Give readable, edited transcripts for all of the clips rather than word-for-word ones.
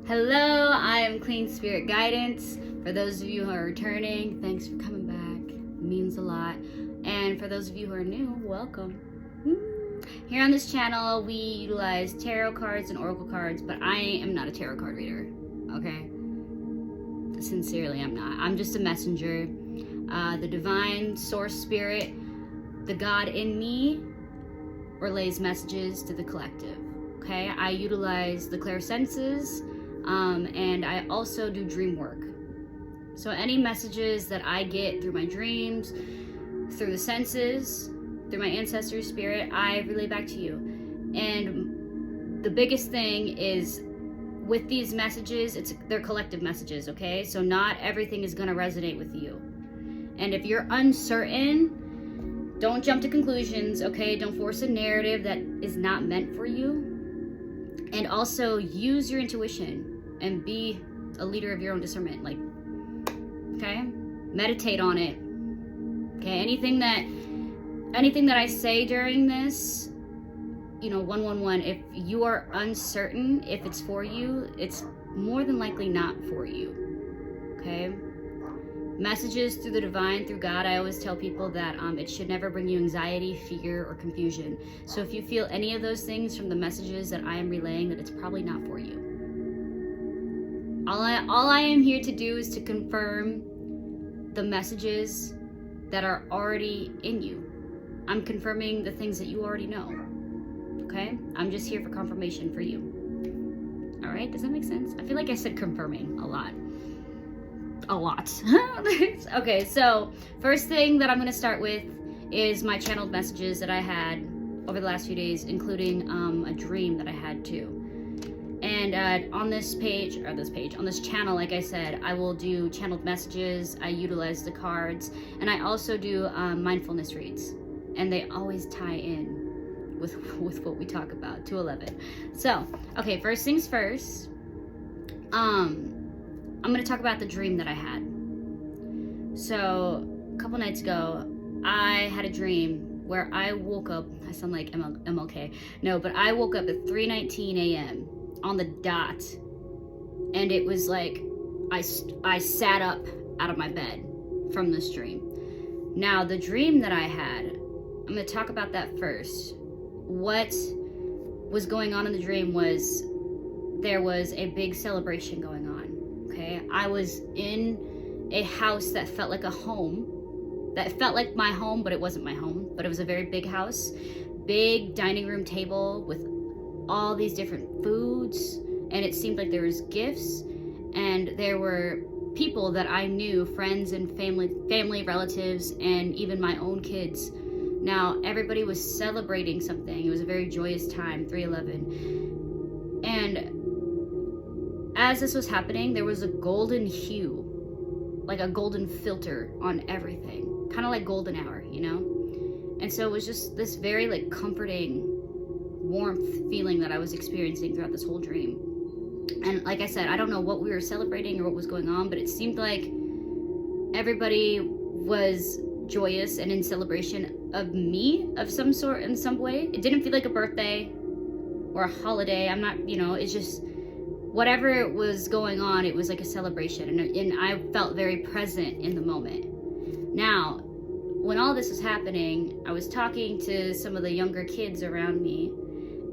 Hello, I am Clean Spirit Guidance. For those of you who are returning, thanks for coming back. It means a lot. And for those of you who are new, welcome. Here on this channel, we utilize tarot cards and oracle cards, but I am not a tarot card reader, okay? Sincerely, I'm not. I'm just a messenger. The divine source spirit, the God in me, relays messages to the collective, okay? I utilize the clairsenses, and I also do dream work. So any messages that I get through my dreams, through the senses, through my ancestors' spirit, I relay back to you. And the biggest thing is with these messages, they're collective messages, okay? So not everything is gonna resonate with you. And if you're uncertain, don't jump to conclusions, okay? Don't force a narrative that is not meant for you. And also use your intuition and be a leader of your own discernment, like, okay? Meditate on it, okay? Anything that I say during this, 111, if you are uncertain if it's for you, it's more than likely not for you, okay? Messages through the divine, through God, I always tell people that it should never bring you anxiety, fear, or confusion. So if you feel any of those things from the messages that I am relaying, that it's probably not for you. All I am here to do is to confirm the messages that are already in you. I'm confirming the things that you already know, okay? I'm just here for confirmation for you. All right, does that make sense? I feel like I said confirming a lot. Okay, so first thing that I'm gonna start with is my channeled messages that I had over the last few days, including a dream that I had too. And on this channel, like I said, I will do channeled messages, I utilize the cards, and I also do mindfulness reads. And they always tie in with what we talk about, 211. So, okay, first things first, I'm gonna talk about the dream that I had. So, a couple nights ago, I had a dream where I woke up, I sound like MLK, no, but I woke up at 3:19 a.m. on the dot, and it was like I sat up out of my bed from this dream. Now the dream that I had, I'm going to talk about that first. What was going on in the dream was there was a big celebration going on, okay? I was in a house that felt like a home, that felt like my home, but it wasn't my home, but it was a very big house, big dining room table with all these different foods, and it seemed like there was gifts, and there were people that I knew, friends and family relatives, and even my own kids. Now everybody was celebrating something. It was a very joyous time, 311. And as this was happening, there was a golden hue, like a golden filter on everything, kind of like golden hour, And so it was just this very like comforting warmth feeling that I was experiencing throughout this whole dream. And like I said, I don't know what we were celebrating or what was going on, but it seemed like everybody was joyous and in celebration of me of some sort, in some way. It didn't feel like a birthday or a holiday. I'm not, it's just whatever was going on, it was like a celebration, and I felt very present in the moment. Now, when all this was happening, I was talking to some of the younger kids around me,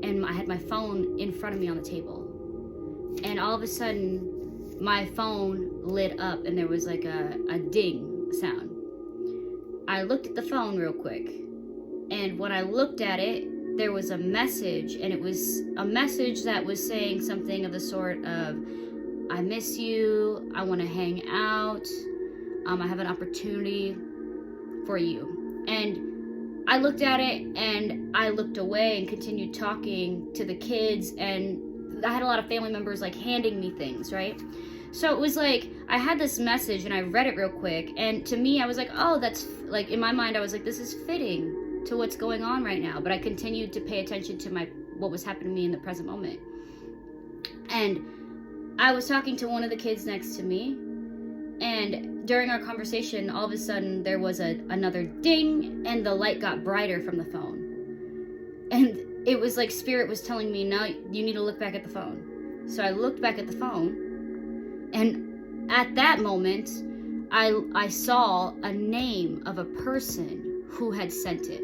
and I had my phone in front of me on the table. And all of a sudden, my phone lit up, and there was like a ding sound. I looked at the phone real quick, and when I looked at it, there was a message, and it was a message that was saying something of the sort of, I miss you, I want to hang out, I have an opportunity for you. And I looked at it, and I looked away and continued talking to the kids, and I had a lot of family members like handing me things, right? So it was like I had this message, and I read it real quick, and to me I was like, oh, that's like, in my mind I was like, this is fitting to what's going on right now. But I continued to pay attention to what was happening to me in the present moment. And I was talking to one of the kids next to me, and during our conversation, all of a sudden there was another ding, and the light got brighter from the phone. And it was like spirit was telling me, no, you need to look back at the phone. So I looked back at the phone, and at that moment, I saw a name of a person who had sent it.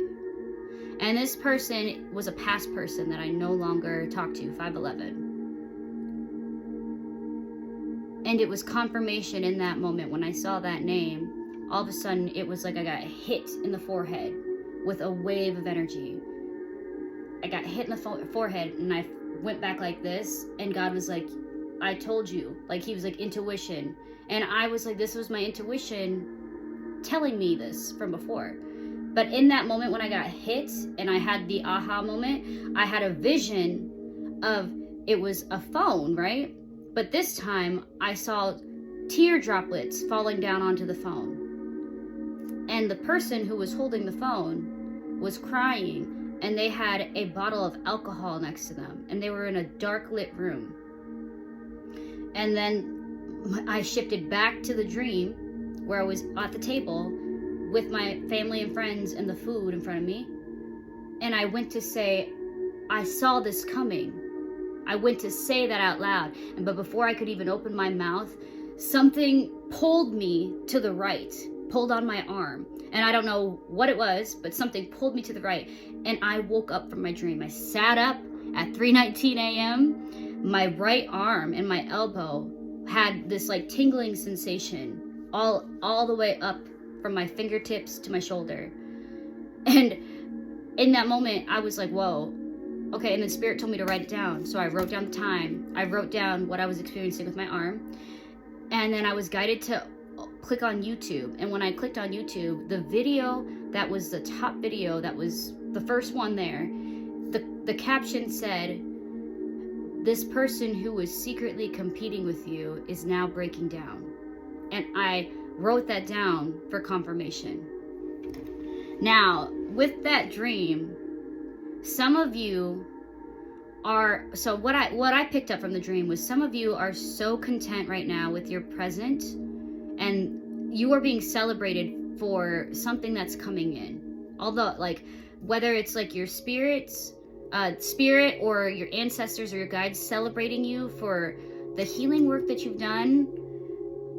And this person was a past person that I no longer talk to, 5'11". And it was confirmation in that moment when I saw that name. All of a sudden, it was like I got hit in the forehead with a wave of energy. I got hit in the forehead, and I went back like this, and God was like, I told you. Like, he was like, intuition. And I was like, this was my intuition telling me this from before. But in that moment when I got hit and I had the aha moment, I had a vision of, it was a phone, right? But this time I saw tear droplets falling down onto the phone. And the person who was holding the phone was crying, and they had a bottle of alcohol next to them, and they were in a dark lit room. And then I shifted back to the dream where I was at the table with my family and friends and the food in front of me. And I went to say, I saw this coming. I went to say that out loud. But before I could even open my mouth, something pulled me to the right, pulled on my arm. And I don't know what it was, but something pulled me to the right. And I woke up from my dream. I sat up at 3:19 a.m. My right arm and my elbow had this like tingling sensation all the way up from my fingertips to my shoulder. And in that moment, I was like, whoa, okay. And then Spirit told me to write it down. So I wrote down the time. I wrote down what I was experiencing with my arm. And then I was guided to click on YouTube. And when I clicked on YouTube, the video that was the top video, that was the first one there, the caption said, this person who was secretly competing with you is now breaking down. And I wrote that down for confirmation. Now, with that dream, some of you are, so what I picked up from the dream was some of you are so content right now with your present, and you are being celebrated for something that's coming in. Although, like, whether it's like your spirit or your ancestors or your guides celebrating you for the healing work that you've done,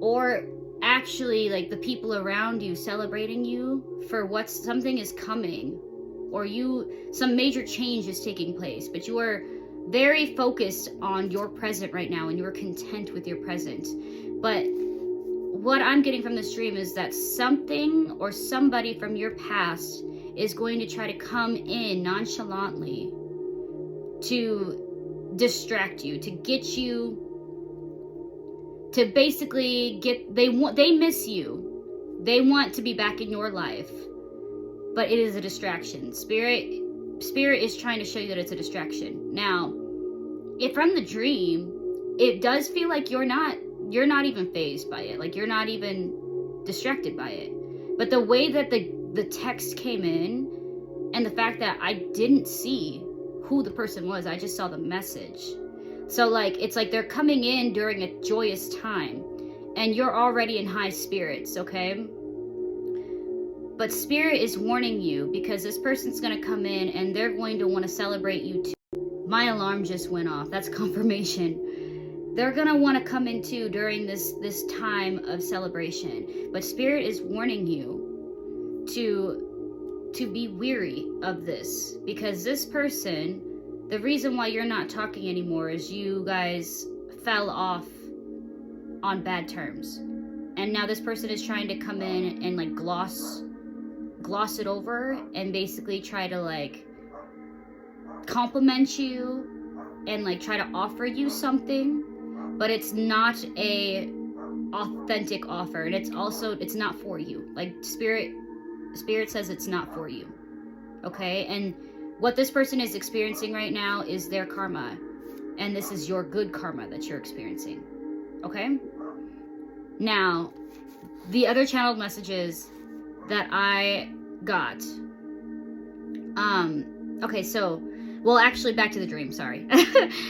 or actually like the people around you celebrating you for something is coming, or some major change is taking place, but you are very focused on your present right now and you are content with your present. But what I'm getting from this dream is that something or somebody from your past is going to try to come in nonchalantly to distract you, to get you to basically they miss you. They want to be back in your life, but it is a distraction. Spirit is trying to show you that it's a distraction. Now, if from the dream, it does feel like you're not even fazed by it, like you're not even distracted by it. But the way that the text came in, and the fact that I didn't see who the person was, I just saw the message. So like, it's like they're coming in during a joyous time, and you're already in high spirits, okay? But Spirit is warning you, because this person's going to come in and they're going to want to celebrate you too. My alarm just went off. That's confirmation. They're going to want to come in too during this time of celebration. But Spirit is warning you to be weary of this, because this person, the reason why you're not talking anymore is you guys fell off on bad terms. And now this person is trying to come in and like gloss it over and basically try to like compliment you and like try to offer you something, but it's not a authentic offer, and it's not for you. Like Spirit says it's not for you, okay? And what this person is experiencing right now is their karma, and this is your good karma that you're experiencing, okay? Now, the other channeled messages that I got, okay, so, well, actually, back to the dream, sorry.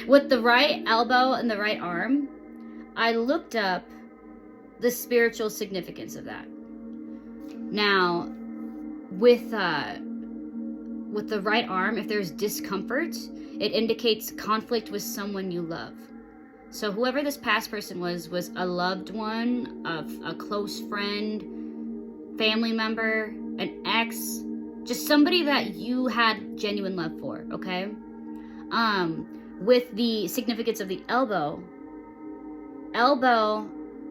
With the right elbow and the right arm, I looked up the spiritual significance of that. Now, with the right arm, if there's discomfort, it indicates conflict with someone you love. So whoever this past person was a loved one, a close friend, family member, an ex, just somebody that you had genuine love for, okay? With the significance of the elbow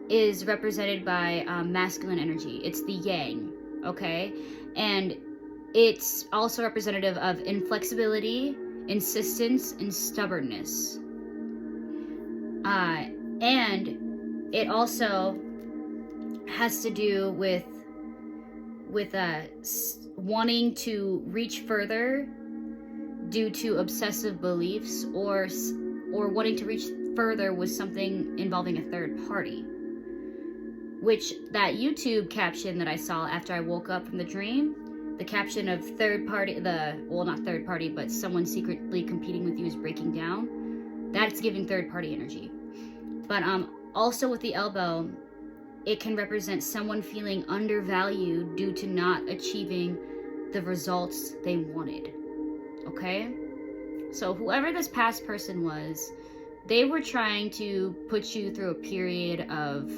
is represented by masculine energy. It's the yang, okay? And it's also representative of inflexibility, insistence, and stubbornness. And it also has to do with wanting to reach further due to obsessive beliefs, or wanting to reach further with something involving a third party. Which that YouTube caption that I saw after I woke up from the dream, the caption of third party, not third party, but someone secretly competing with you is breaking down, that's giving third party energy. But also with the elbow, it can represent someone feeling undervalued due to not achieving the results they wanted. Okay? So whoever this past person was, they were trying to put you through a period of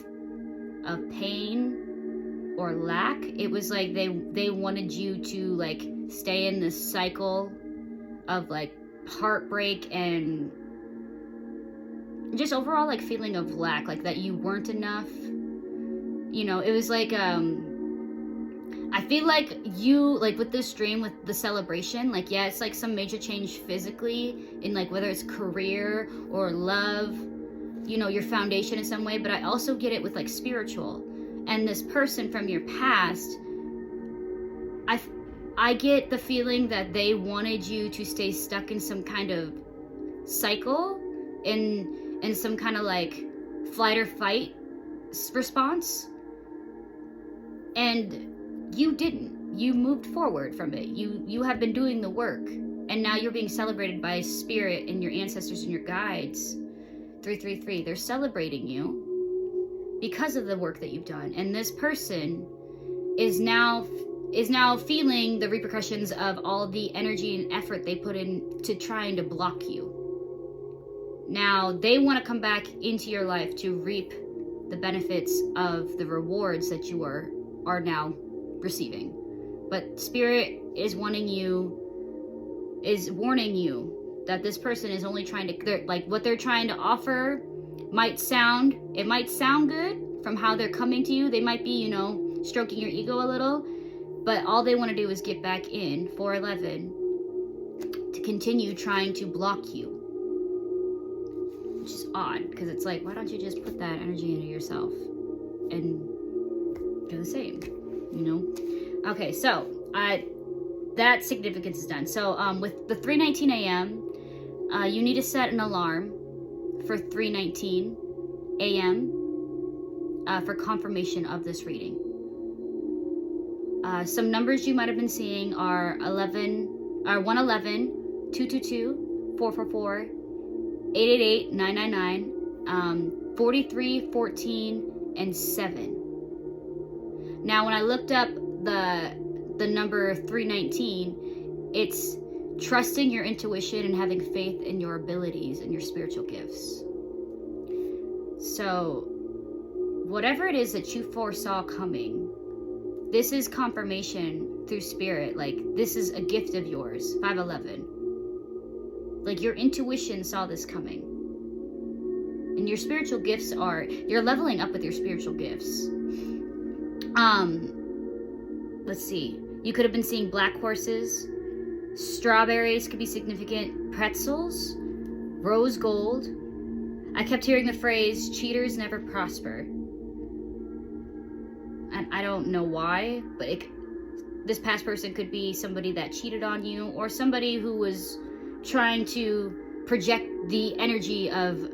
pain or lack. It was like they wanted you to like stay in this cycle of like heartbreak and just overall like feeling of lack, like that you weren't enough. You know, it was like I feel like you, like with this dream, with the celebration, like, yeah, it's like some major change physically in like whether it's career or love, you know, your foundation in some way, but I also get it with like spiritual. And this person from your past, I get the feeling that they wanted you to stay stuck in some kind of cycle, in some kind of like flight or fight response. And you didn't. You moved forward from it. You have been doing the work, and now you're being celebrated by spirit and your ancestors and your guides. 333. They're celebrating you because of the work that you've done. And this person is now feeling the repercussions of all the energy and effort they put into trying to block you. Now they want to come back into your life to reap the benefits of the rewards that you are now receiving. But spirit is warning you that this person is only trying to, like, what they're trying to offer might sound good from how they're coming to you. They might be, you know, stroking your ego a little, but all they want to do is get back in 411 to continue trying to block you. Which is odd, because it's like, why don't you just put that energy into yourself and do the same, you know? Okay, so that significance is done. So with the 3:19 a.m., you need to set an alarm for 3:19 a.m. For confirmation of this reading. Some numbers you might have been seeing are 111, 222, 444, 888, 999, 43, 14, and 7. Now, when I looked up the number 319, it's trusting your intuition and having faith in your abilities and your spiritual gifts. So, whatever it is that you foresaw coming, this is confirmation through spirit. Like, this is a gift of yours. 511. Like, your intuition saw this coming. And your spiritual gifts you're leveling up with your spiritual gifts. Let's see. You could have been seeing black horses. Strawberries could be significant. Pretzels. Rose gold. I kept hearing the phrase, cheaters never prosper. And I don't know why, but this past person could be somebody that cheated on you, or somebody who was trying to project the energy of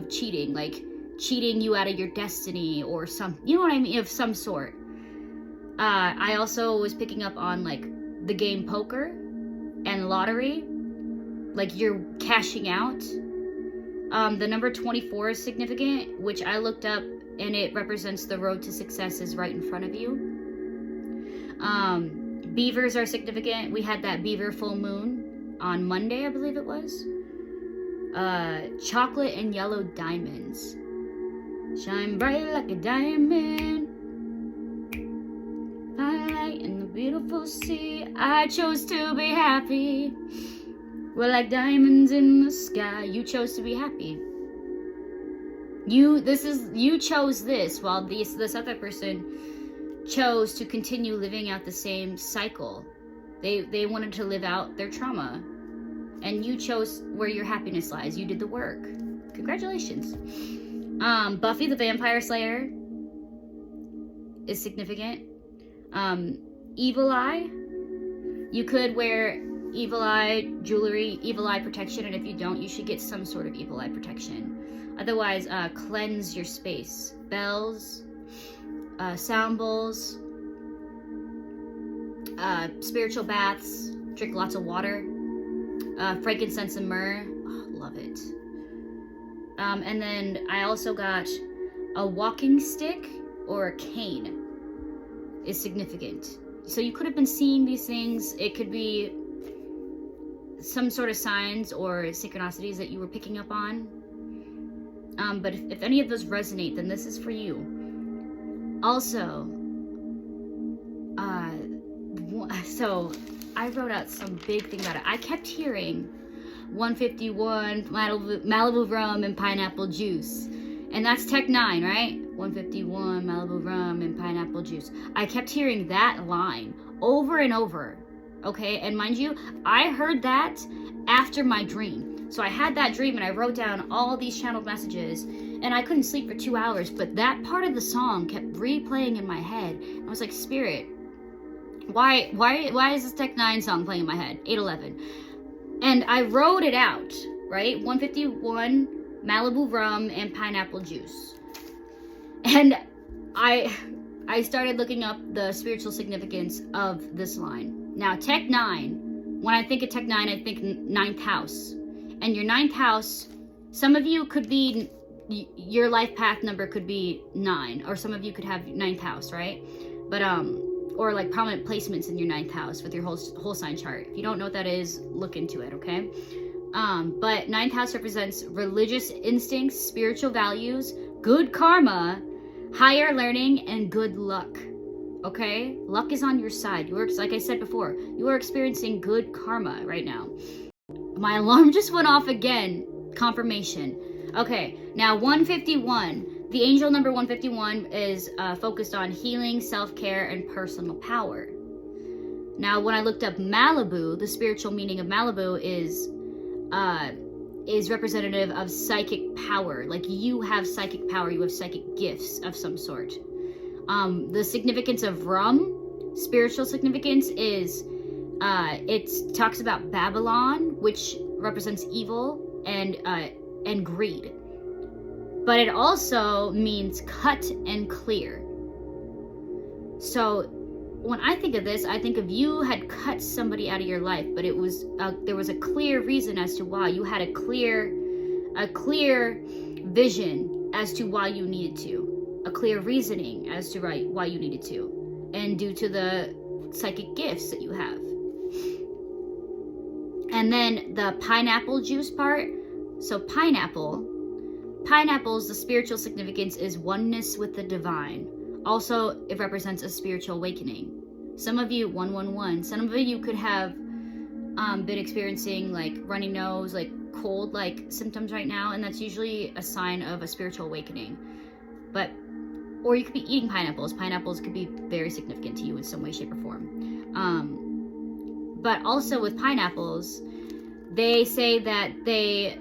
cheating, like cheating you out of your destiny or some, you know what I mean, of some sort. I also was picking up on like the game poker and lottery, like you're cashing out. The number 24 is significant, which I looked up, and it represents the road to success is right in front of you. Beavers are significant. We had that beaver full moon on Monday, I believe it was. chocolate and yellow diamonds. Shine bright like a diamond. Light in the beautiful sea. I chose to be happy. We're like diamonds in the sky. You chose to be happy. You chose this, while this other person chose to continue living out the same cycle. They wanted to live out their trauma. And you chose where your happiness lies. You did the work. Congratulations. Buffy the Vampire Slayer is significant. Evil Eye. You could wear evil eye jewelry, evil eye protection, and if you don't, you should get some sort of evil eye protection. Otherwise, cleanse your space. Bells, sound bowls, spiritual baths, drink lots of water, frankincense and myrrh. Oh, love it. And then I also got a walking stick or a cane is significant. So you could have been seeing these things. It could be some sort of signs or synchronicities that you were picking up on. But if any of those resonate, then this is for you. Also, so I wrote out some big thing about it. I kept hearing 151 Malibu rum and pineapple juice. And that's Tech 9, right? 151 Malibu rum and pineapple juice. I kept hearing that line over and over. Okay, and mind you, I heard that after my dream. So I had that dream and I wrote down all these channeled messages, and I couldn't sleep for 2 hours, but that part of the song kept replaying in my head. I was like, Spirit, why is this Tech 9 song playing in my head? 811. And I wrote it out, right? 151 Malibu rum and pineapple juice. And I started looking up the spiritual significance of this line. Now, Tech 9, when I think of Tech 9, I think 9th house. And your 9th house, some of you could be, your life path number could be 9, or some of you could have 9th house, right? But, or like prominent placements in your 9th house with your whole sign chart. If you don't know what that is, look into it, okay? But 9th house represents religious instincts, spiritual values, good karma, higher learning, and good luck. Okay? Luck is on your side. Like I said before, you are experiencing good karma right now. My alarm just went off again. Confirmation. Okay, now 151. The angel number 151 is focused on healing, self-care, and personal power. Now, when I looked up Malibu, the spiritual meaning of Malibu is representative of psychic power. Like, you have psychic power, you have psychic gifts of some sort. The significance of rum, spiritual significance, is it talks about Babylon, which represents evil and greed. But it also means cut and clear. So when I think of this, I think of you had cut somebody out of your life, but it was there was a clear reason as to why. You had a clear vision as to why you needed to, a clear reasoning as to why you needed to, and due to the psychic gifts that you have. And then the pineapple juice part. So pineapples, the spiritual significance is oneness with the divine. Also, it represents a spiritual awakening. Some of you, 111, some of you could have been experiencing like runny nose, like cold-like symptoms right now, and that's usually a sign of a spiritual awakening. Or you could be eating pineapples. Pineapples could be very significant to you in some way, shape, or form. But also with pineapples, they say that they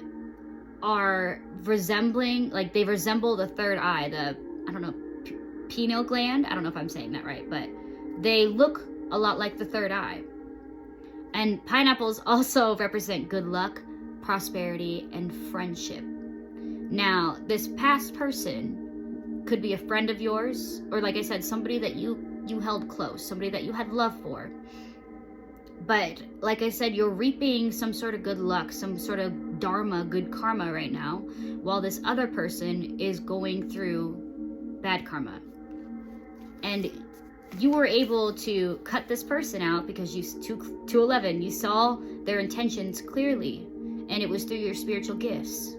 are they resemble the third eye, pineal gland. I don't know if I'm saying that right, but they look a lot like the third eye. And pineapples also represent good luck, prosperity, and friendship. Now, this past person could be a friend of yours, or like I said, somebody that you held close, somebody that you had love for. But like I said, you're reaping some sort of good luck, some sort of dharma, good karma right now, while this other person is going through bad karma. And you were able to cut this person out because 211, you saw their intentions clearly. and it was through your spiritual gifts.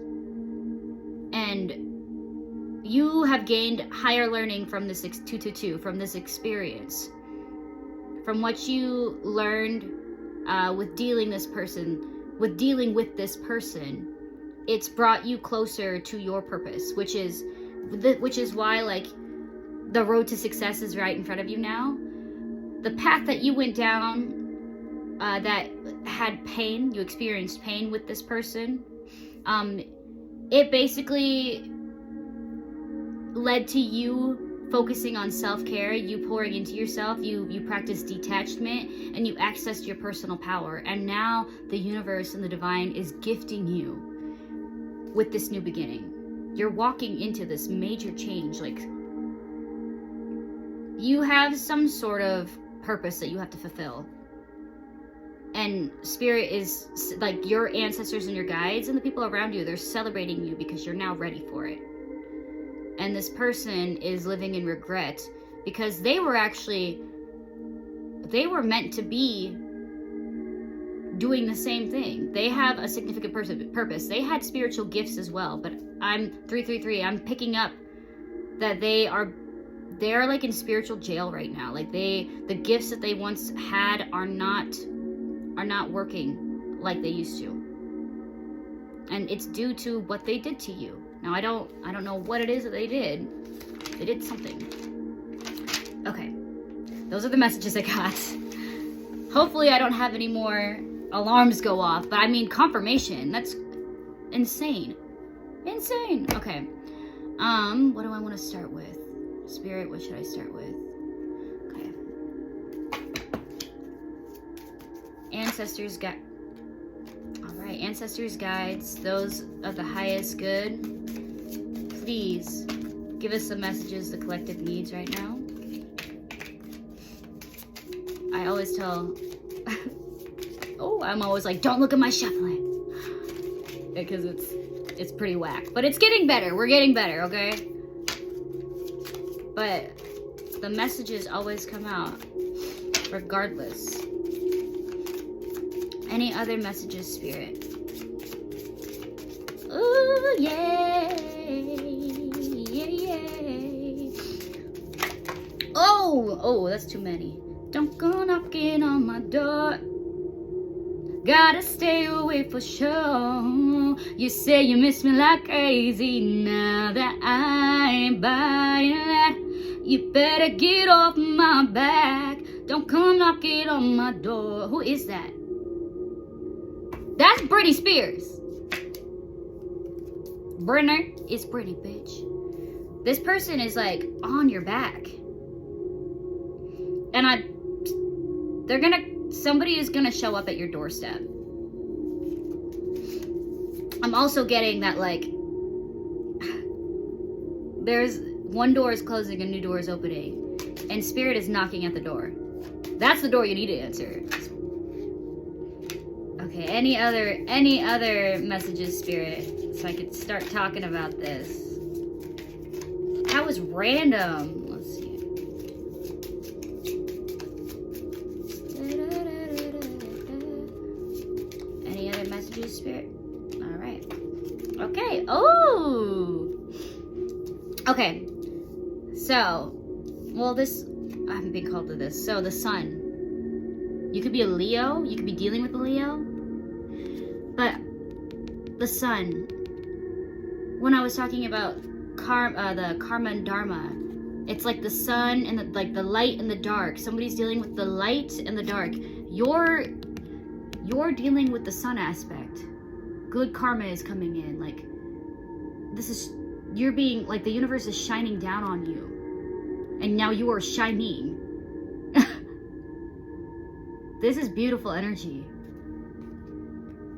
And you have gained higher learning from this 222, from this experience, from what you learned with dealing with this person. It's brought you closer to your purpose, which is why, like, the road to success is right in front of you now. The path that you went down that had pain, you experienced pain with this person, it basically led to you focusing on self-care, you pouring into yourself, you practiced detachment, and you accessed your personal power. And now the universe and the divine is gifting you with this new beginning. You're walking into this major change. Like, you have some sort of purpose that you have to fulfill. And spirit is, like, your ancestors and your guides and the people around you, they're celebrating you because you're now ready for it. And this person is living in regret because they were meant to be doing the same thing. They have a significant purpose. They had spiritual gifts as well, but I'm 333. I'm picking up that they are like in spiritual jail right now. Like, the gifts that they once had are not working like they used to. And it's due to what they did to you. Now, I don't know what it is that they did. They did something. Okay. Those are the messages I got. Hopefully I don't have any more alarms go off. But I mean, confirmation. That's insane. Insane. Okay. What do I want to start with? Spirit, what should I start with? Okay. Ancestors got... Alright, ancestors, guides, those of the highest good, please give us some messages the collective needs right now. I always tell... I'm always like, don't look at my shuffling. Because it's pretty whack. But it's getting better. We're getting better, okay? But the messages always come out, regardless. Any other messages, Spirit? Ooh, yay! Yay! Oh, that's too many. Don't go knocking on my door. Gotta stay away for sure. You say you miss me like crazy. Now that I ain't buying that, you better get off my back. Don't come knocking on my door. Who is that? That's Britney Spears. Brenner is Britney, bitch. This person is like on your back. And somebody is gonna show up at your doorstep. I'm also getting that, like, there's one door is closing, a new door is opening, and Spirit is knocking at the door. That's the door you need to answer. Okay, any other messages, Spirit, so I could start talking about this. That was random. Let's see. Any other messages, Spirit? All right. Okay. Oh. Okay. So, well, I haven't been called to this. So, the sun. You could be a Leo. You could be dealing with a Leo. But the sun. When I was talking about the karma and dharma, it's like the sun and the light and the dark. Somebody's dealing with the light and the dark. You're dealing with the sun aspect. Good karma is coming in. Like, you're being, like, the universe is shining down on you. And now you are shining. This is beautiful energy.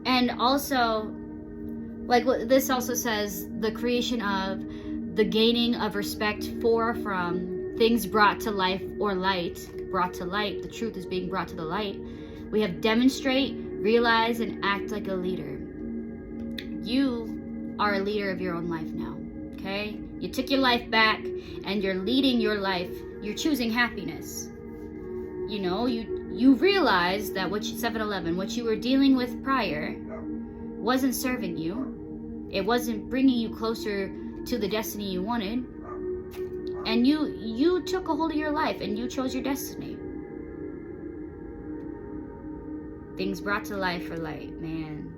And also, like, what this also says, the creation of, the gaining of respect from things brought to life or light. Brought to light. The truth is being brought to the light. We have demonstrate, realize, and act like a leader. You are a leader of your own life now. Okay? You took your life back and you're leading your life. You're choosing happiness. You know, you realize that 7-Eleven, what you were dealing with prior wasn't serving you. It wasn't bringing you closer to the destiny you wanted. And you took a hold of your life and you chose your destiny. Things brought to life for light, man.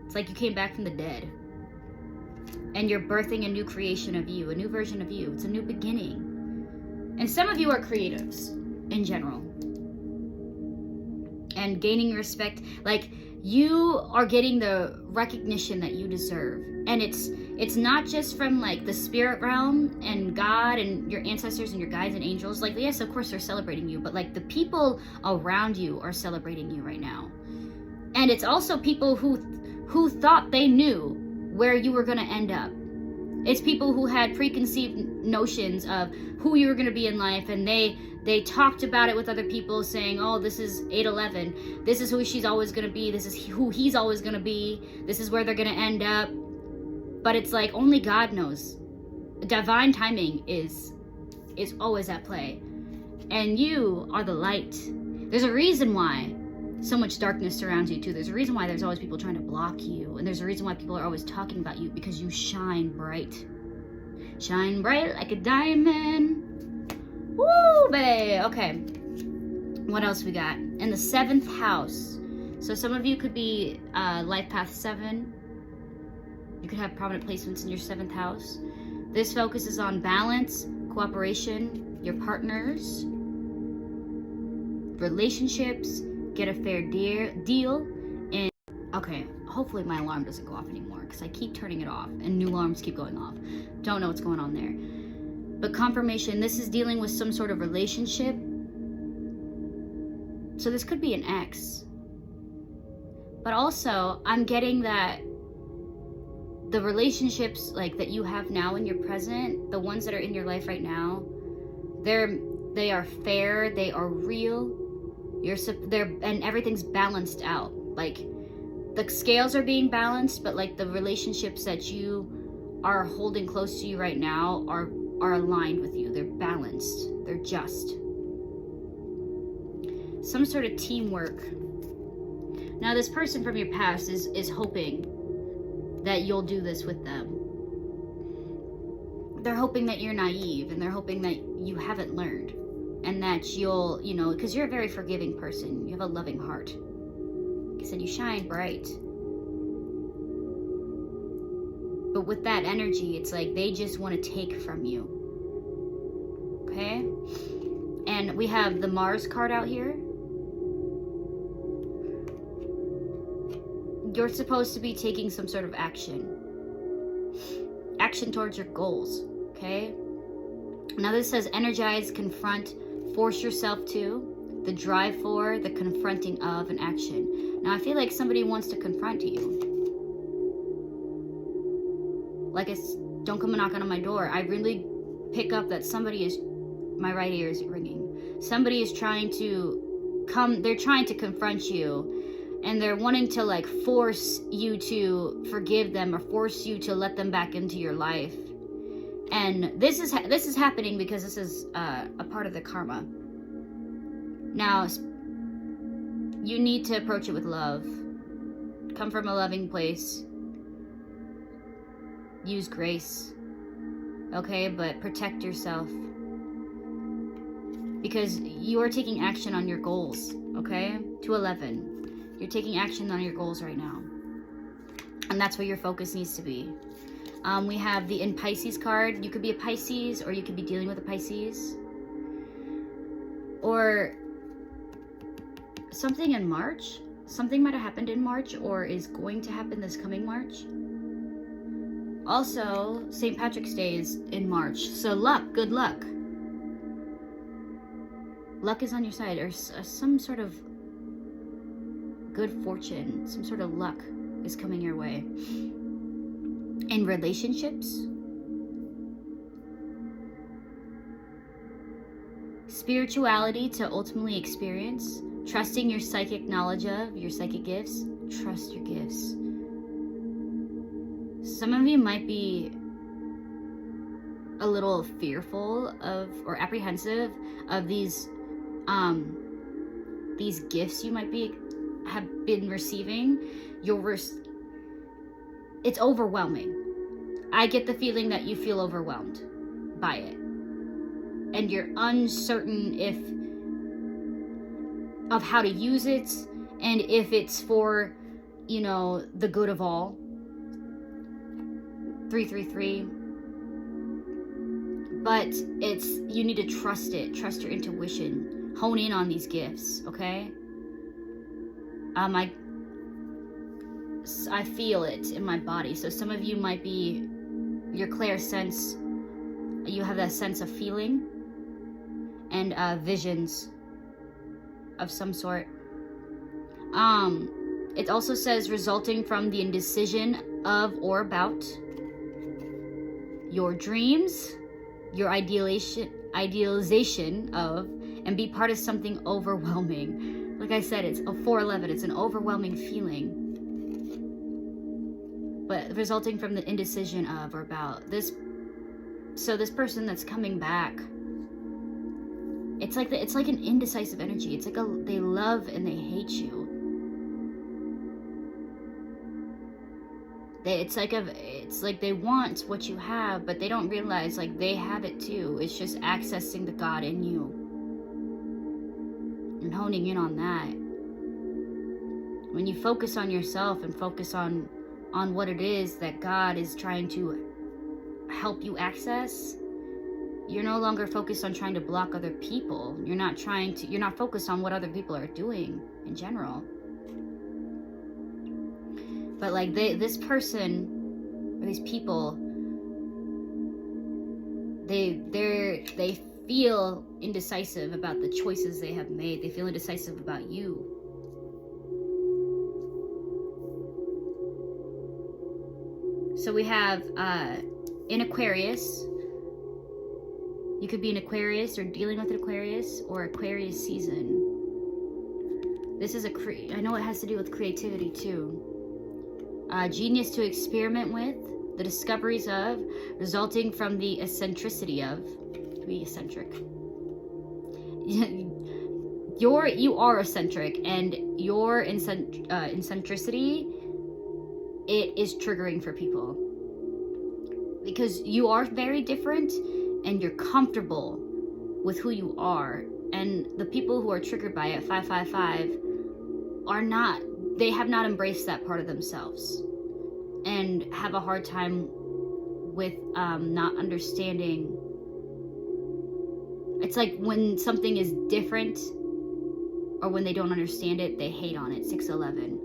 It's like you came back from the dead. And you're birthing a new creation of you, a new version of you. It's a new beginning. And some of you are creatives in general. And gaining respect, like you are getting the recognition that you deserve. And it's not just from like the spirit realm and God and your ancestors and your guides and angels. Like, yes, of course they're celebrating you, but like the people around you are celebrating you right now. And it's also people who thought they knew where you were going to end up. It's people who had preconceived notions of who you were going to be in life, and they talked about it with other people, saying, oh, this is 811, this is who she's always going to be, this is who he's always going to be, this is where they're going to end up. But it's like only God knows. Divine timing is always at play. And you are the light. There's a reason why so much darkness surrounds you too. There's a reason why there's always people trying to block you. And there's a reason why people are always talking about you, because you shine bright. Shine bright like a diamond. Woo, babe. Okay. What else we got? In the 7th house. So some of you could be life path 7. You could have prominent placements in your 7th house. This focuses on balance, cooperation, your partners, relationships, get a fair deal, and okay, hopefully my alarm doesn't go off anymore because I keep turning it off and new alarms keep going off. Don't know what's going on there. But confirmation, this is dealing with some sort of relationship. So this could be an ex. But also, I'm getting that the relationships like that you have now in your present, the ones that are in your life right now, they are fair, they are real. And everything's balanced out. Like the scales are being balanced, but like the relationships that you are holding close to you right now are aligned with you. They're balanced. They're just. Some sort of teamwork. Now this person from your past is hoping that you'll do this with them. They're hoping that you're naive, and they're hoping that you haven't learned, and that you'll, because you're a very forgiving person. You have a loving heart. Like I said, you shine bright. But with that energy, it's like they just want to take from you. Okay? And we have the Mars card out here. You're supposed to be taking some sort of action. Action towards your goals. Okay? Now this says energize, confront, force yourself to, the drive for, the confronting of, and action. Now I feel like somebody wants to confront you. Like it's, don't come knocking on my door. I really pick up that somebody is, my right ear is ringing. Somebody is trying to come, they're trying to confront you. And they're wanting to like force you to forgive them or force you to let them back into your life. And this is happening because this is a part of the karma. Now, you need to approach it with love. Come from a loving place. Use grace. Okay, but protect yourself. Because you are taking action on your goals. Okay? 211. You're taking action on your goals right now. And that's where your focus needs to be. We have the in Pisces card. You could be a Pisces, or you could be dealing with a Pisces. Or something in March. Something might have happened in March or is going to happen this coming March. Also, St. Patrick's Day is in March. So luck, good luck. Luck is on your side, or some sort of good fortune, some sort of luck is coming your way. In relationships, spirituality to ultimately experience, trusting your psychic knowledge of your psychic gifts. Trust your gifts. Some of you might be a little fearful of or apprehensive of these gifts you might have been receiving. it's overwhelming. I get the feeling that you feel overwhelmed by it. And you're uncertain of how to use it, and if it's for, the good of all. 333. But you need to trust it. Trust your intuition. Hone in on these gifts, okay? I feel it in my body. So some of you might be your clairsense. You have that sense of feeling and visions of some sort. It also says resulting from the indecision of or about your dreams, your idealization of, and be part of something overwhelming. Like I said, it's a 411. It's an overwhelming feeling. But resulting from the indecision of or about this. So this person that's coming back, it's like an indecisive energy. It's like they love and they hate you. It's like they want what you have, but they don't realize like they have it too. It's just accessing the God in you and honing in on that. When you focus on yourself and focus on what it is that God is trying to help you access, you're no longer focused on trying to block other people. You're not focused on what other people are doing in general. But like this person or these people, they feel indecisive about the choices they have made. They feel indecisive about you. So we have in Aquarius. You could be an Aquarius or dealing with an Aquarius or Aquarius season. This is I know it has to do with creativity too. Genius to experiment with, the discoveries of, resulting from the eccentricity of. To be eccentric. You are eccentric, and your eccentricity, it is triggering for people. Because you are very different, and you're comfortable with who you are. And the people who are triggered by it, 555, they have not embraced that part of themselves and have a hard time with not understanding. It's like when something is different or when they don't understand it, they hate on it. 611.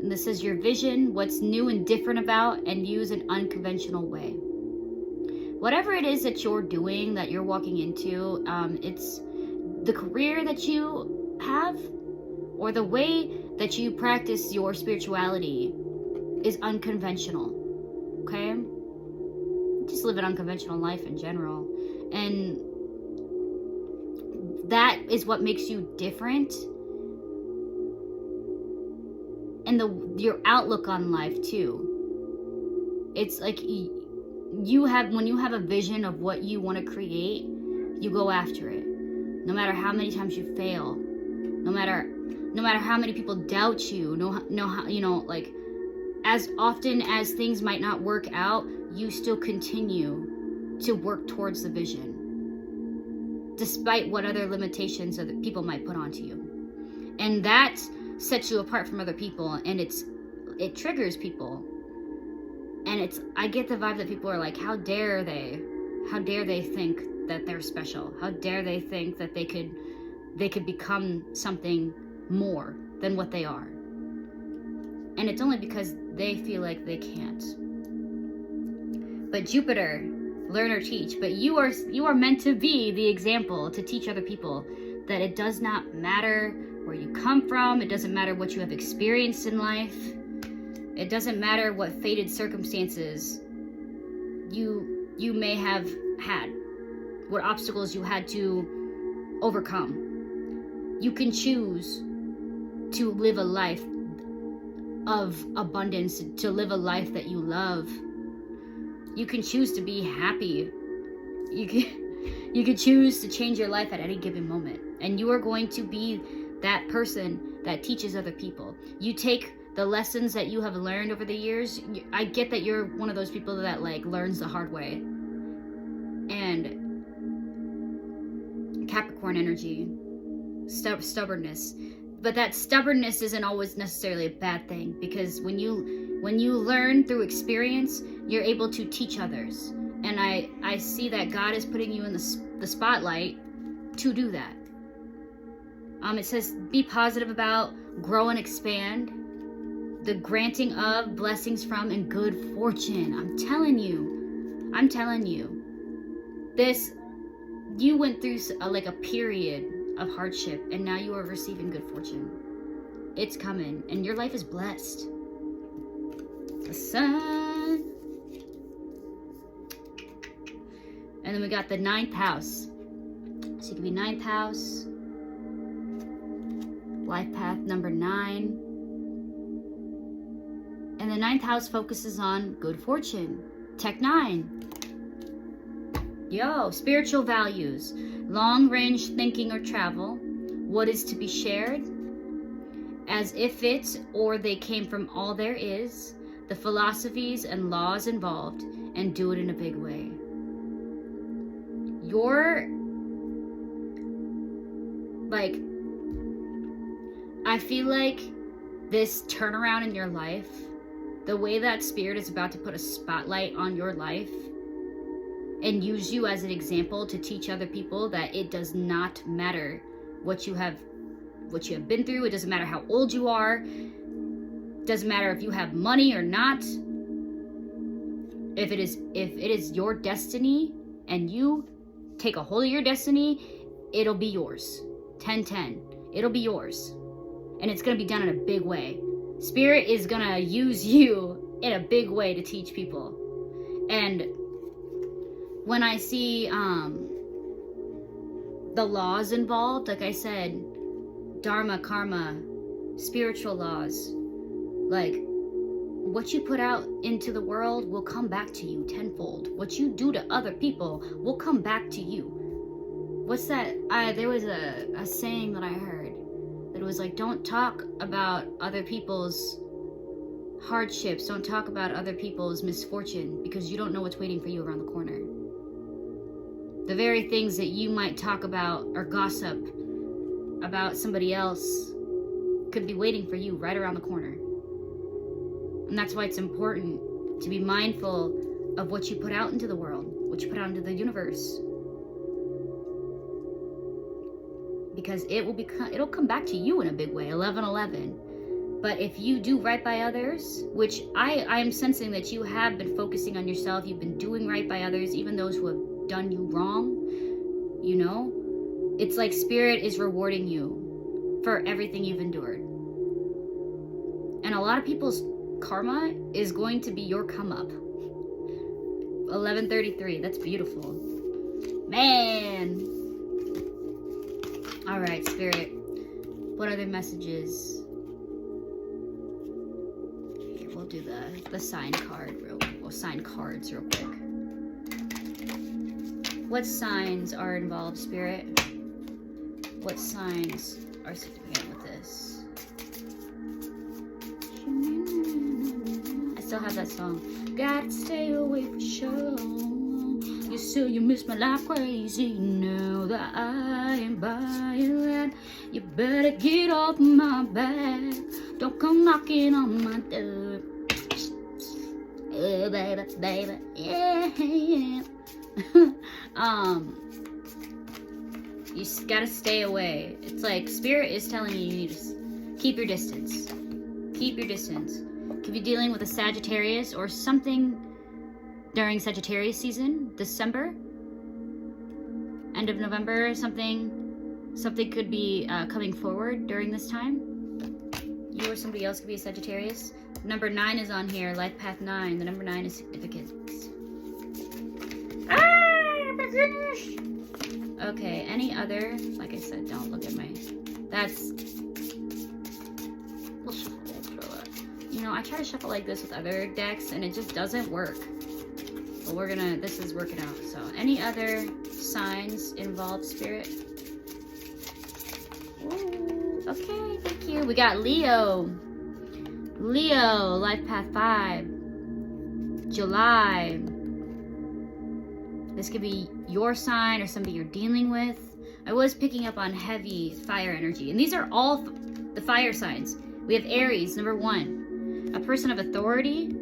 And this is your vision, what's new and different about, and use an unconventional way. Whatever it is that you're doing, that you're walking into, it's the career that you have or the way that you practice your spirituality is unconventional. Okay? Just live an unconventional life in general. And that is what makes you different. And your outlook on life too. It's like when you have a vision of what you want to create, you go after it. No matter how many times you fail, no matter how many people doubt you, like as often as things might not work out, you still continue to work towards the vision, despite what other limitations other people might put onto you. And that sets you apart from other people, and it triggers people. And I get the vibe that people are like, how dare they think that they're special? How dare they think that they could become something more than what they are? And it's only because they feel like they can't. But Jupiter, learn or teach. But you are meant to be the example to teach other people that it does not matter where you come from. It doesn't matter what you have experienced in life. It doesn't matter what fated circumstances you may have had, what obstacles you had to overcome. You can choose to live a life of abundance, to live a life that you love. You can choose to be happy. You can choose to change your life at any given moment. And you are going to be that person that teaches other people. You take the lessons that you have learned over the years, I get that you're one of those people that like learns the hard way. And Capricorn energy, stubbornness. But that stubbornness isn't always necessarily a bad thing, because when you learn through experience, you're able to teach others. And I see that God is putting you in the spotlight to do that. It says, be positive about, grow and expand, the granting of, blessings from, and good fortune. I'm telling you, this, you went through like a period of hardship, and now you are receiving good fortune. It's coming, and your life is blessed. The sun. And then we got the 9th house. So it could be 9th house, life path number 9. And the 9th house focuses on good fortune. Tech 9. Yo, spiritual values, long range thinking or travel, what is to be shared, as if it or they came from all there is, the philosophies and laws involved, and do it in a big way. You're like, I feel like this turnaround in your life, the way that Spirit is about to put a spotlight on your life and use you as an example to teach other people that it does not matter what you have been through. It doesn't matter how old you are. It doesn't matter if you have money or not. If it is your destiny and you take a hold of your destiny, it'll be yours. 10-10. It'll be yours. And it's going to be done in a big way. Spirit is going to use you in a big way to teach people. And when I see the laws involved, like I said, dharma, karma, spiritual laws, like what you put out into the world will come back to you tenfold. What you do to other people will come back to you. What's that? There was a saying that I heard that was like, don't talk about other people's hardships. Don't talk about other people's misfortune, because you don't know what's waiting for you around the corner. The very things that you might talk about or gossip about somebody else could be waiting for you right around the corner. And that's why it's important to be mindful of what you put out into the world, what you put out into the universe. Because it'll come back to you in a big way. 11-11. But if you do right by others, which I am sensing that you have been focusing on yourself, you've been doing right by others, even those who have done you wrong, you know, it's like Spirit is rewarding you for everything you've endured. And a lot of people's karma is going to be your come up. 11:33. That's beautiful, man. All right, Spirit, what other messages? Here, we'll do the sign card sign cards real quick. What signs are involved, Spirit? What signs are significant with this? I still have that song. Gotta stay away for sure. You say you miss my life crazy. Now that I ain't buying that, you better get off my back. Don't come knocking on my door. Oh, baby, baby, yeah. You just gotta stay away. It's like Spirit is telling you need to keep your distance. Keep your distance. If you're dealing with a Sagittarius or something during Sagittarius season, December, end of November, something could be coming forward during this time. You or somebody else could be a Sagittarius. Number 9 is on here, life path 9. The number 9 is significance. Okay, any other? Like I said, don't look at my. That's. We'll shuffle. You know, I try to shuffle like this with other decks, and it just doesn't work. But this is working out. So, any other signs involved, Spirit? Ooh, okay, thank you. We got Leo. Leo, life path 5. July. This could be your sign or somebody you're dealing with. I was picking up on heavy fire energy. And these are all the fire signs. We have Aries, number 1. A person of authority.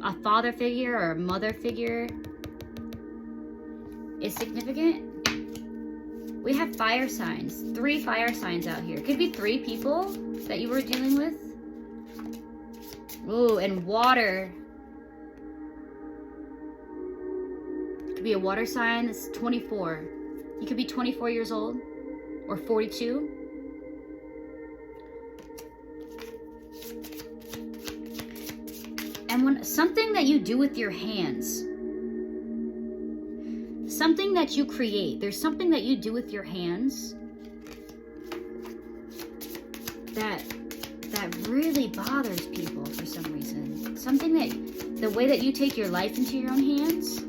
A father figure or a mother figure is significant. We have fire signs. 3 fire signs out here. Could be 3 people that you were dealing with. Ooh, and water. Could be a water sign. This is 24. You could be 24 years old or 42. And when something that you do with your hands, something that you create, there's something that you do with your hands that really bothers people for some reason. Something that, the way that you take your life into your own hands,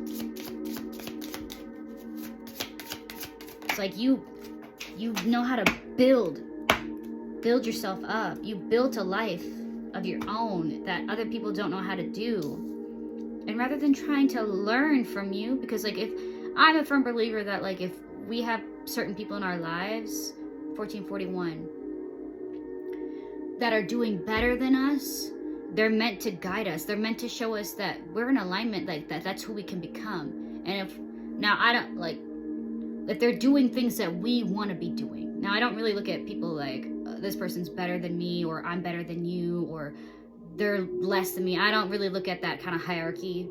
it's like you know how to build yourself up. You built a life of your own that other people don't know how to do. And rather than trying to learn from you, because like, if I'm a firm believer that like, if we have certain people in our lives, 1441, that are doing better than us, they're meant to guide us. They're meant to show us that we're in alignment, like that's who we can become. And if, now I don't like, if they're doing things that we want to be doing. Now I don't really look at people like, this person's better than me, or I'm better than you, or they're less than me. I don't really look at that kind of hierarchy.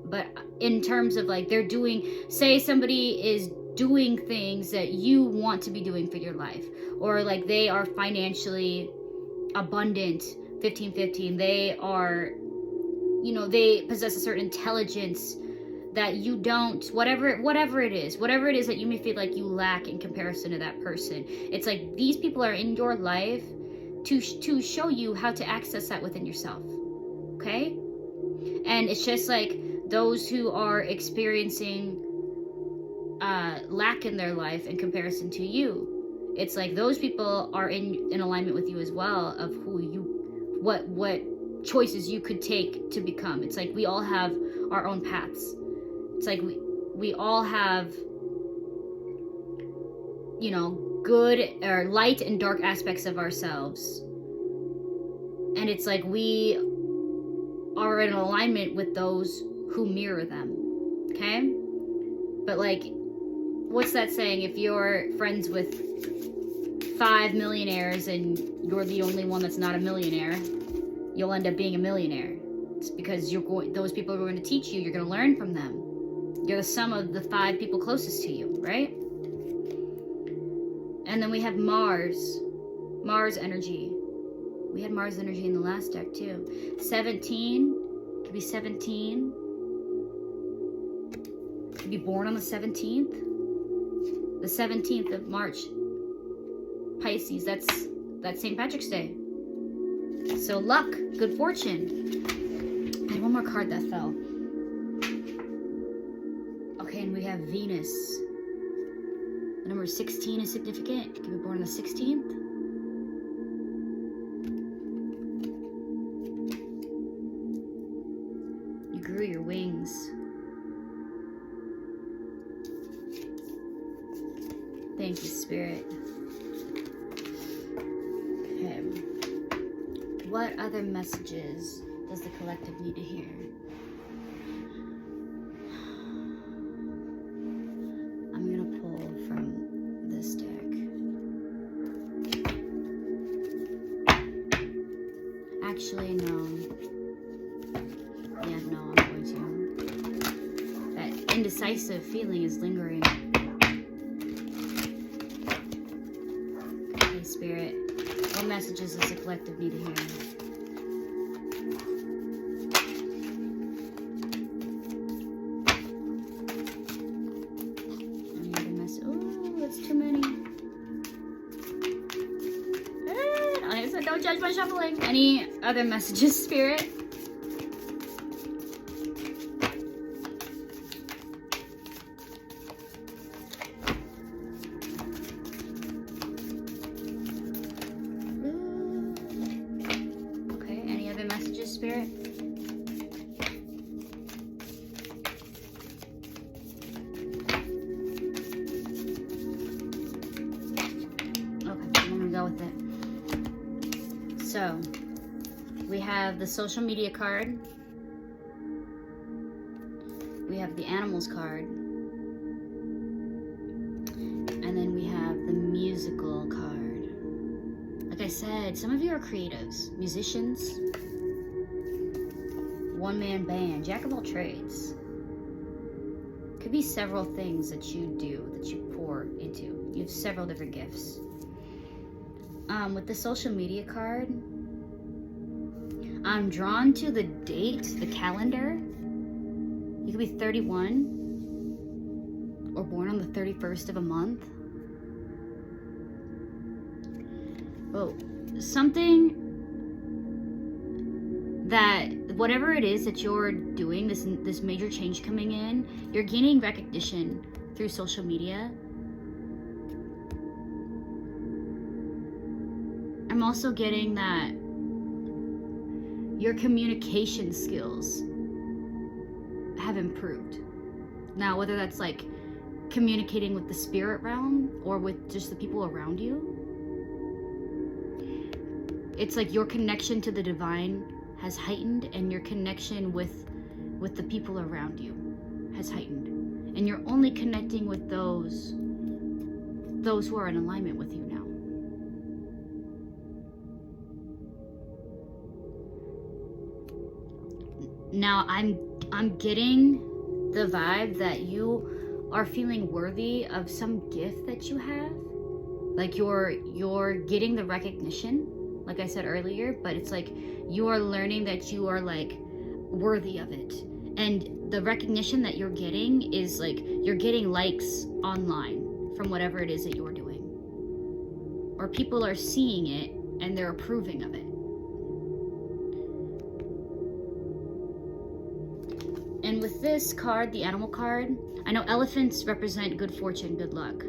But in terms of like, they're doing, say somebody is doing things that you want to be doing for your life, or like they are financially abundant, 1515, they are, you know, they possess a certain intelligence that you don't, whatever it is that you may feel like you lack in comparison to that person. It's like these people are in your life to show you how to access that within yourself. Okay? And it's just like those who are experiencing lack in their life in comparison to you. It's like those people are in alignment with you as well, of who you, what choices you could take to become. It's like we all have our own paths. It's like we all have, you know, good or light and dark aspects of ourselves. And it's like we are in alignment with those who mirror them. Okay? But like, what's that saying? If you're friends with 5 millionaires and you're the only one that's not a millionaire, you'll end up being a millionaire. It's because those people are going to teach you, you're going to learn from them. You're the sum of the 5 people closest to you, right? And then we have Mars energy. We had Mars energy in the last deck too. 17, could be 17. Could be born on the 17th. The 17th of March. Pisces, that's St. Patrick's Day. So luck, good fortune. I had one more card that fell. Okay, and we have Venus. The number 16 is significant. Can be born on the 16th. You grew your wings. Thank you, Spirit. Okay. What other messages does the collective need to hear? I'm gonna pull from this deck. Actually, no. Yeah, no, I'm going to. That indecisive feeling is lingering. Okay, Spirit. What messages does the collective need to hear? Any other message? Oh, that's too many. Like I said, don't judge my shuffling. Any other messages, Spirit? Spirit? Okay, I'm gonna go with it. So, we have the social media card. We have the animals card. And then we have the musical card. Like I said, some of you are creatives, musicians, one-man band, jack of all trades. Could be several things that you do, that you pour into. You have several different gifts. With the social media card, I'm drawn to the date, the calendar. You could be 31 or born on the 31st of a month. Oh, something that, whatever it is that you're doing, this major change coming in, you're gaining recognition through social media. I'm also getting that your communication skills have improved. Now, whether that's like communicating with the spirit realm or with just the people around you, it's like your connection to the divine has heightened, and your connection with the people around you has heightened, and you're only connecting with those who are in alignment with you now. Now I'm getting the vibe that you are feeling worthy of some gift that you have. Like you're getting the recognition, like I said earlier, but it's like you are learning that you are like worthy of it. And the recognition that you're getting is like you're getting likes online from whatever it is that you're doing. Or people are seeing it and they're approving of it. And with this card, the animal card, I know elephants represent good fortune, good luck.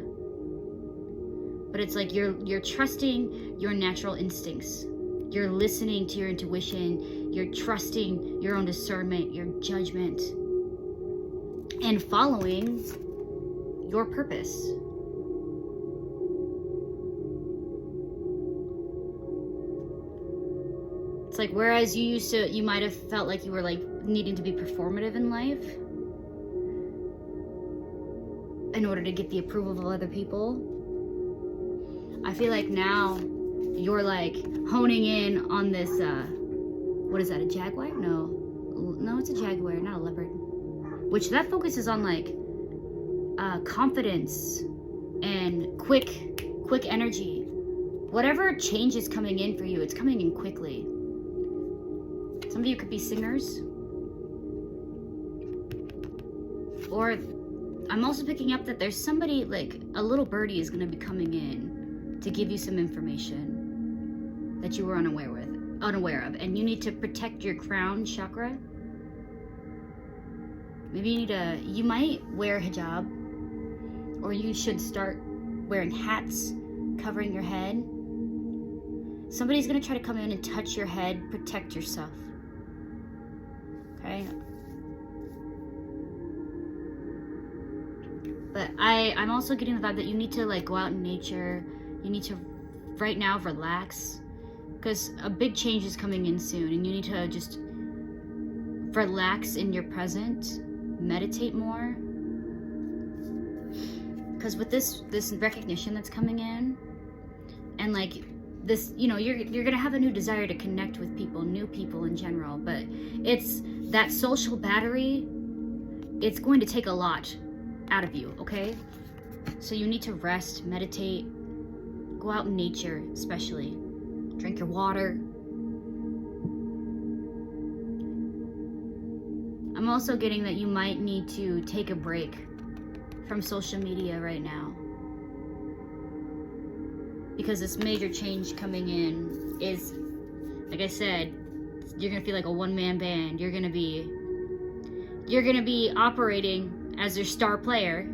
But it's like you're trusting your natural instincts. You're listening to your intuition. You're trusting your own discernment, your judgment, and following your purpose. It's like, whereas you might have felt like you were like needing to be performative in life in order to get the approval of other people, I feel like now you're like honing in on this, what is that, a jaguar? No, it's a jaguar, not a leopard. Which that focuses on like confidence and quick energy. Whatever change is coming in for you, it's coming in quickly. Some of you could be singers. Or I'm also picking up that there's somebody, like a little birdie is going to be coming in to give you some information that you were unaware of, and you need to protect your crown chakra. Maybe you might wear hijab, or you should start wearing hats covering your head. Somebody's going to try to come in and touch your head. Protect yourself. Okay? But I'm also getting the vibe that you need to like go out in nature. You need to right now relax, because a big change is coming in soon, and you need to just relax in your present, meditate more. Because with this recognition that's coming in, and like this, you know, you're gonna have a new desire to connect with people, new people in general, but it's that social battery, it's going to take a lot out of you, okay? So you need to rest, meditate, go out in nature, especially. Drink your water. I'm also getting that you might need to take a break from social media right now, because this major change coming in is, like I said, you're gonna feel like a one-man band. You're gonna be operating as their star player.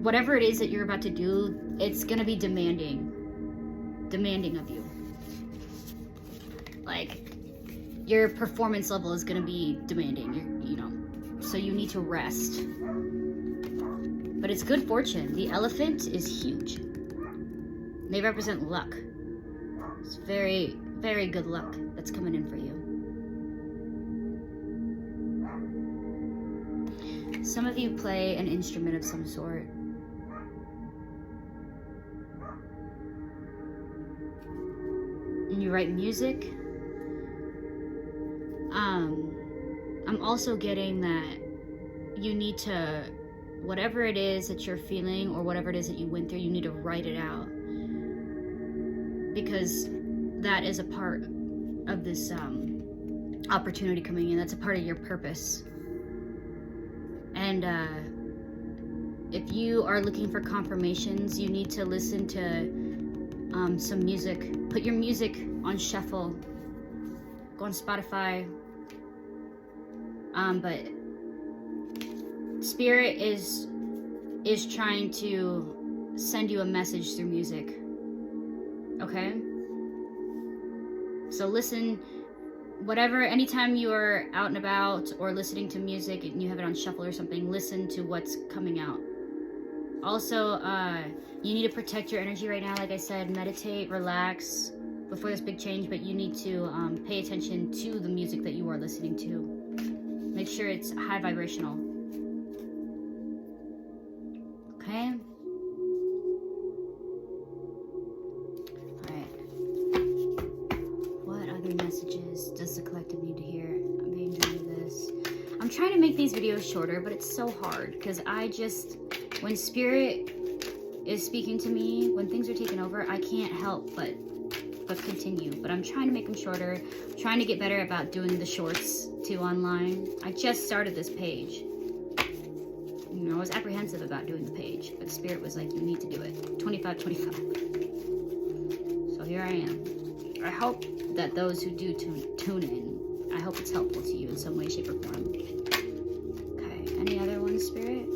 Whatever it is that you're about to do, it's gonna be demanding of you. Like, your performance level is going to be demanding, you know, so you need to rest. But it's good fortune. The elephant is huge. They represent luck. It's very, very good luck that's coming in for you. Some of you play an instrument of some sort. And you write music. I'm also getting that you need to, whatever it is that you're feeling or whatever it is that you went through, you need to write it out. Because that is a part of this opportunity coming in. That's a part of your purpose. And if you are looking for confirmations, you need to listen to some music. Put your music on shuffle. Go on Spotify. But Spirit is trying to send you a message through music. Okay? So listen, whatever, anytime you're out and about or listening to music and you have it on shuffle or something, listen to what's coming out. Also, you need to protect your energy right now. Like I said, meditate, relax before this big change, but you need to pay attention to the music that you are listening to. Make sure it's high vibrational. Okay? Alright. What other messages does the collective need to hear? I'm being drawn to this. I'm trying to make these videos shorter, but it's so hard because when Spirit is speaking to me, when things are taking over, I can't help but continue. But I'm trying to make them shorter. I'm trying to get better about doing the shorts too online. I just started this page. You know, I was apprehensive about doing the page, but Spirit was like, you need to do it. 25-25. So here I am. I hope that those who do tune in, I hope it's helpful to you in some way, shape, or form. Okay, any other ones, Spirit?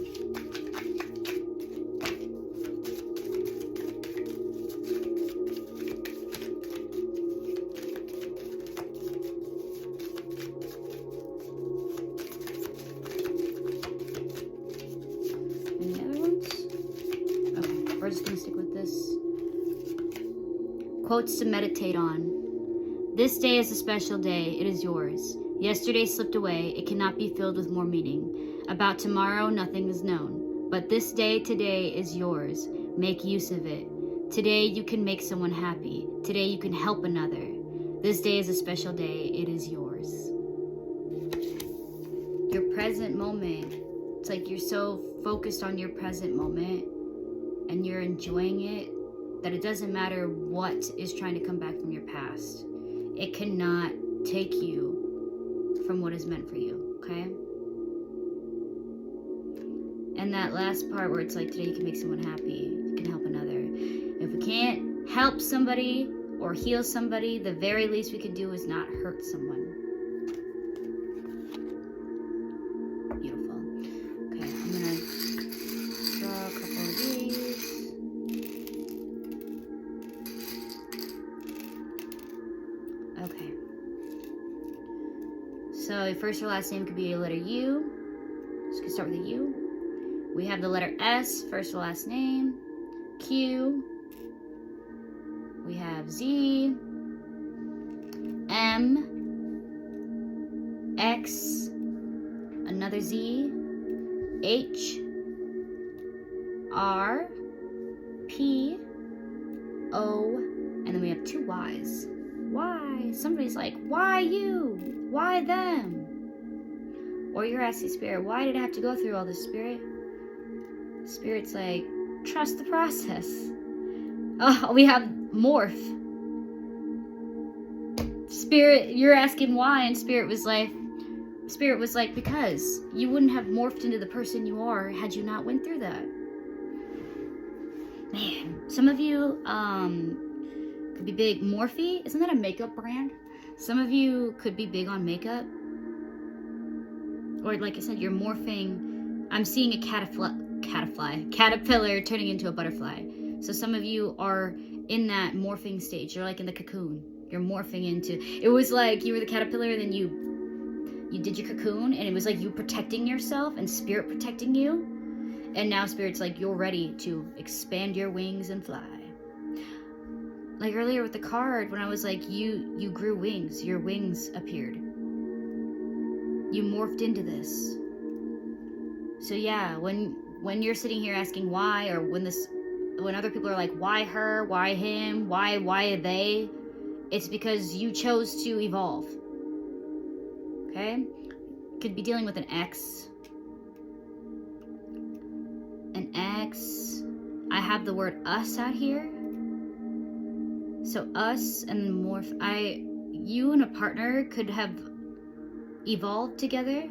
We're just gonna stick with this. Quotes to meditate on. This day is a special day. It is yours. Yesterday slipped away. It cannot be filled with more meaning. About tomorrow, nothing is known. But this day today is yours. Make use of it. Today you can make someone happy. Today you can help another. This day is a special day. It is yours. Your present moment. It's like you're so focused on your present moment and you're enjoying it, that it doesn't matter what is trying to come back from your past. It cannot take you from what is meant for you, okay? And that last part where it's like, today you can make someone happy, you can help another. If we can't help somebody or heal somebody, the very least we can do is not hurt someone. Beautiful. Okay, I'm gonna draw a couple of these. Okay. So your first or last name could be a letter U. Just gonna start with a U. We have the letter S, first or last name. Q. We have Z. M. X. Another Z. H. R. P. O. And then we have two Y's. Why? Somebody's like, why you? Why them? Or you're asking Spirit, why did I have to go through all this, Spirit? Spirit's like, trust the process. Oh, we have morph. Spirit, you're asking why, and Spirit was like, because you wouldn't have morphed into the person you are had you not went through that. Man, some of you, could be big. Morphe, isn't that a makeup brand? Some of you could be big on makeup. Or like I said, you're morphing. I'm seeing a caterpillar turning into a butterfly. So some of you are in that morphing stage. You're like in the cocoon. You're morphing into, it was like you were the caterpillar, and then you did your cocoon, and it was like you protecting yourself and spirit protecting you. And now spirit's like, you're ready to expand your wings and fly. Like earlier with the card, when I was like, you grew wings, your wings appeared. You morphed into this. So yeah, when you're sitting here asking why, or when other people are like, why her, why him, why they, it's because you chose to evolve. Okay? Could be dealing with an ex. An ex. I have the word us out here. So us and morph. You and a partner could have evolved together.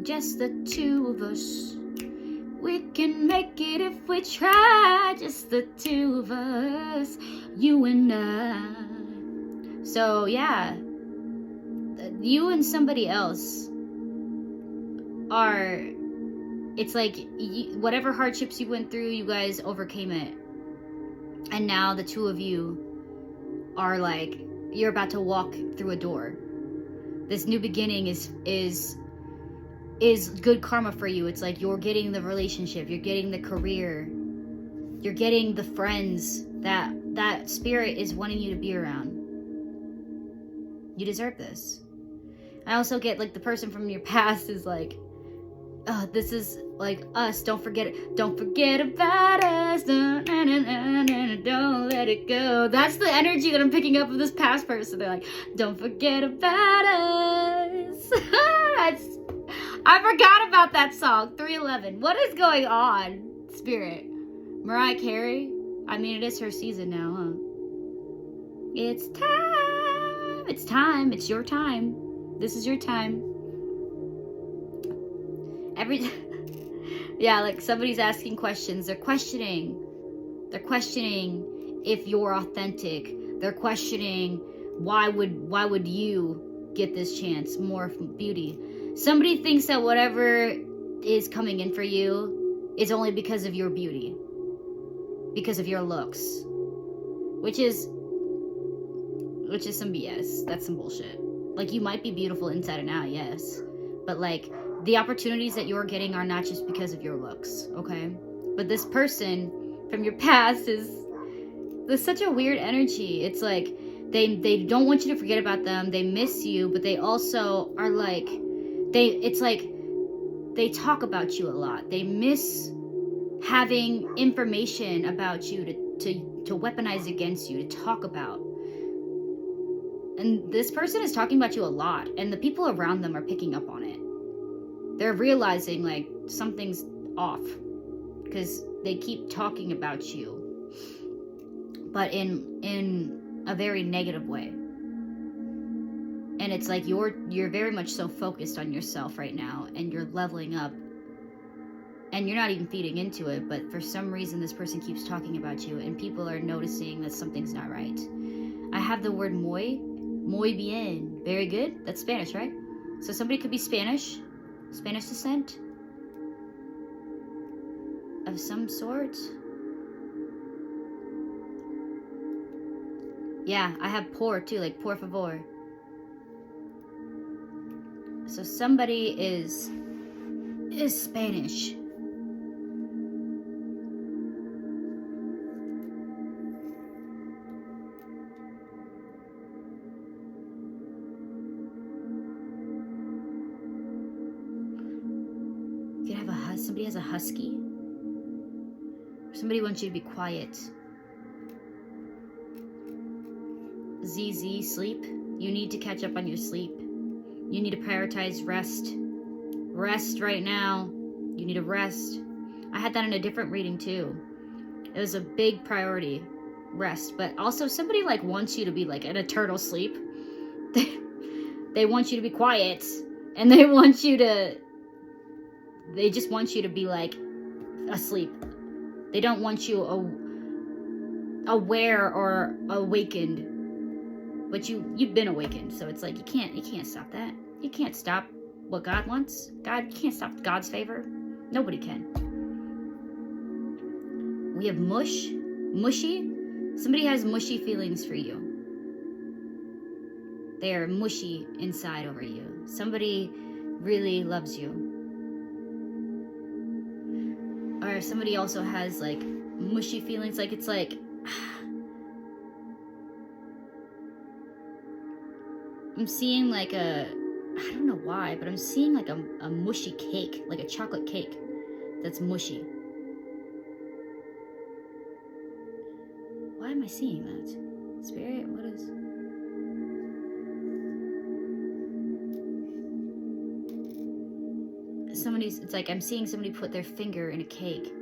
Just the two of us. We can make it if we try. Just the two of us. You and I. So yeah, you and somebody else are, it's like whatever hardships you went through, you guys overcame it. And now the two of you are like, you're about to walk through a door. This new beginning is good karma for you. It's like you're getting the relationship, you're getting the career, you're getting the friends that spirit is wanting you to be around. You deserve this. I also get like the person from your past is like, oh, this is like us. Don't forget it. Don't forget about us. Don't let it go. That's the energy that I'm picking up of this past person. They're like, don't forget about us. I forgot about that song, 311. What is going on, Spirit? Mariah Carey? I mean, it is her season now, huh? It's time. It's time. It's your time. This is your time. Yeah, like somebody's asking questions. They're questioning if you're authentic. They're questioning why would you get this chance? More beauty. Somebody thinks that whatever is coming in for you is only because of your beauty, because of your looks, which is some BS. That's some bullshit. Like, you might be beautiful inside and out, yes, but like the opportunities that you're getting are not just because of your looks, okay? But this person from your past there's such a weird energy. It's like they don't want you to forget about them. They miss you, but they also are like, it's like they talk about you a lot. They miss having information about you to weaponize against you, to talk about. And this person is talking about you a lot, and the people around them are picking up on it. They're realizing like something's off because they keep talking about you, but in a very negative way. And it's like you're very much so focused on yourself right now, and you're leveling up, and you're not even feeding into it, but for some reason this person keeps talking about you, and people are noticing that something's not right. I have the word muy bien. Very good. That's Spanish, right? So somebody could be Spanish descent of some sort. Yeah, I have por too, like por favor. So somebody is Spanish. You could have somebody has a husky. Somebody wants you to be quiet. ZZ, sleep. You need to catch up on your sleep. You need to prioritize rest. Rest right now. You need to rest. I had that in a different reading too. It was a big priority. Rest. But also somebody like wants you to be like in a turtle sleep. They want you to be quiet. And they just want you to be like asleep. They don't want you aware or awakened. But you've been awakened, so it's like you can't stop that. You can't stop what God wants. You can't stop God's favor. Nobody can. We have mushy. Somebody has mushy feelings for you. They are mushy inside over you. Somebody really loves you. Or somebody also has like mushy feelings, like it's like, I'm seeing like I don't know why, but I'm seeing like a mushy cake, like a chocolate cake that's mushy. Why am I seeing that? Spirit, what is... it's like I'm seeing somebody put their finger in a cake.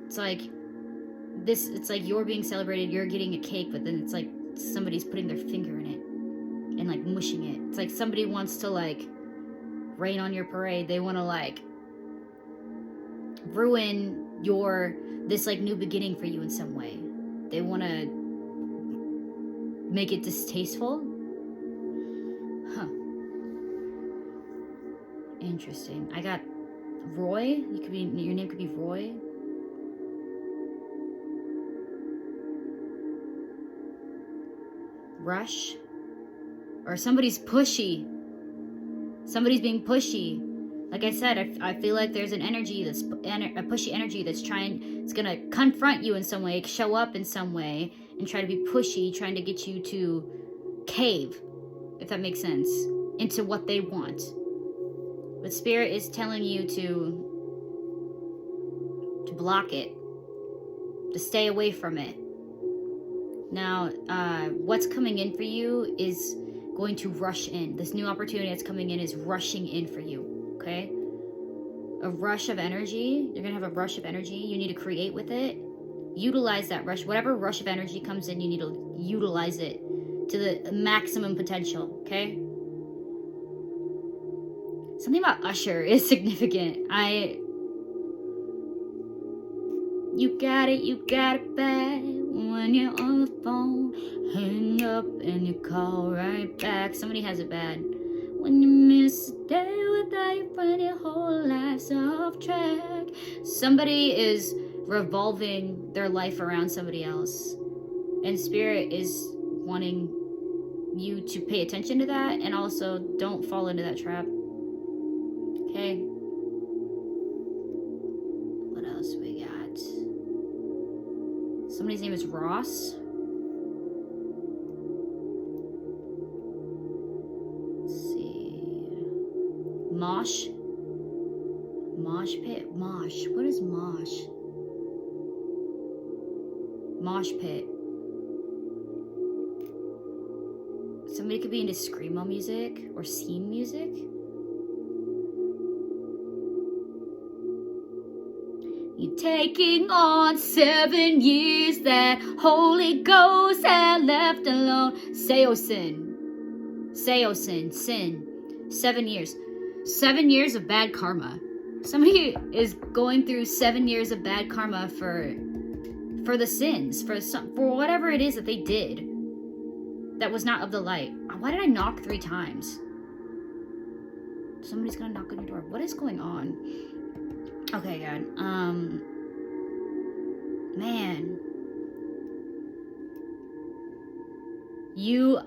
It's like this, it's like you're being celebrated, you're getting a cake, but then it's like somebody's putting their finger in it and like mushing it. It's like somebody wants to like rain on your parade. They want to like ruin this like new beginning for you in some way. They want to make it distasteful. Huh. Interesting. I got Roy. Your name could be Roy. Rush. Or somebody's pushy. Somebody's being pushy. Like I said, I feel like there's an energy that's a pushy energy that's gonna confront you in some way, show up in some way, and try to be pushy, trying to get you to cave, if that makes sense, into what they want. But Spirit is telling you to block it, to stay away from it. Now, what's coming in for you is going to rush in. This new opportunity that's coming in is rushing in for you. Okay? A rush of energy. You're going to have a rush of energy. You need to create with it. Utilize that rush. Whatever rush of energy comes in, you need to utilize it to the maximum potential. Okay? Something about Usher is significant. You got it bad when you're on the phone. Hang up and you call right back. Somebody has it bad. When you miss a day without your friend, your whole life's off track. Somebody is revolving their life around somebody else. And Spirit is wanting you to pay attention to that, and also don't fall into that trap. Okay. What else we got? Somebody's name is Ross. Mosh pit. Mosh. What is mosh? Mosh pit. Somebody could be into screamo music or scene music. You're taking on 7 years that Holy Ghost had left alone. Seosin. Sin. 7 years. 7 years of bad karma. Somebody is going through 7 years of bad karma for the sins, for whatever it is that they did that was not of the light. Why did I knock 3 times? Somebody's gonna knock on your door. What is going on? Okay, God. Man. You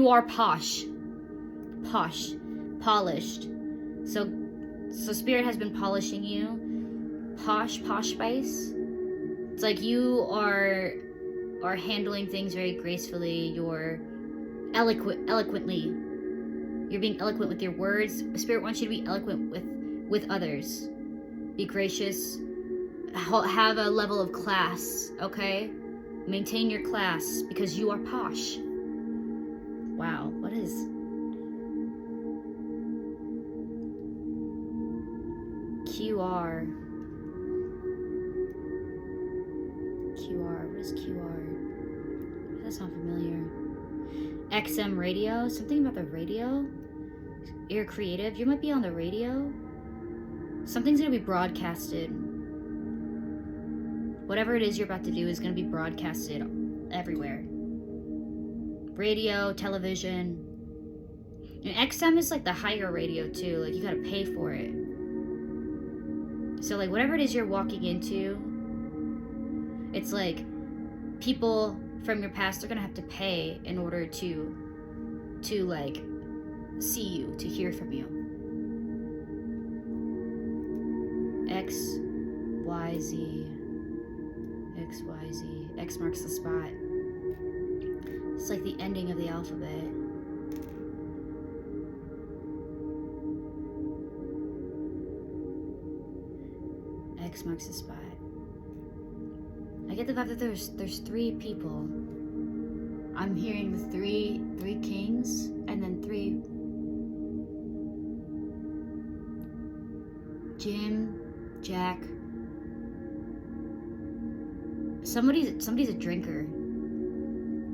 are POSH. POSH. Polished. So Spirit has been polishing you. Posh space. It's like you are handling things very gracefully. You're eloquently. You're being eloquent with your words. Spirit wants you to be eloquent with others. Be gracious. Have a level of class, okay? Maintain your class because you are posh. Wow, what is... QR. What is QR? That sounds familiar. XM radio. Something about the radio. You're creative. You might be on the radio. Something's gonna be broadcasted. Whatever it is you're about to do is gonna be broadcasted everywhere. Radio, television. And XM is like the higher radio too. Like you gotta pay for it. So like whatever it is you're walking into, it's like people from your past are gonna have to pay in order to like see you, to hear from you. X, Y, Z. X, Y, Z. X marks the spot. It's like the ending of the alphabet. X marks the spot. I get the vibe that there's 3 people. I'm hearing the three kings and then 3 Jim, Jack. Somebody's a drinker.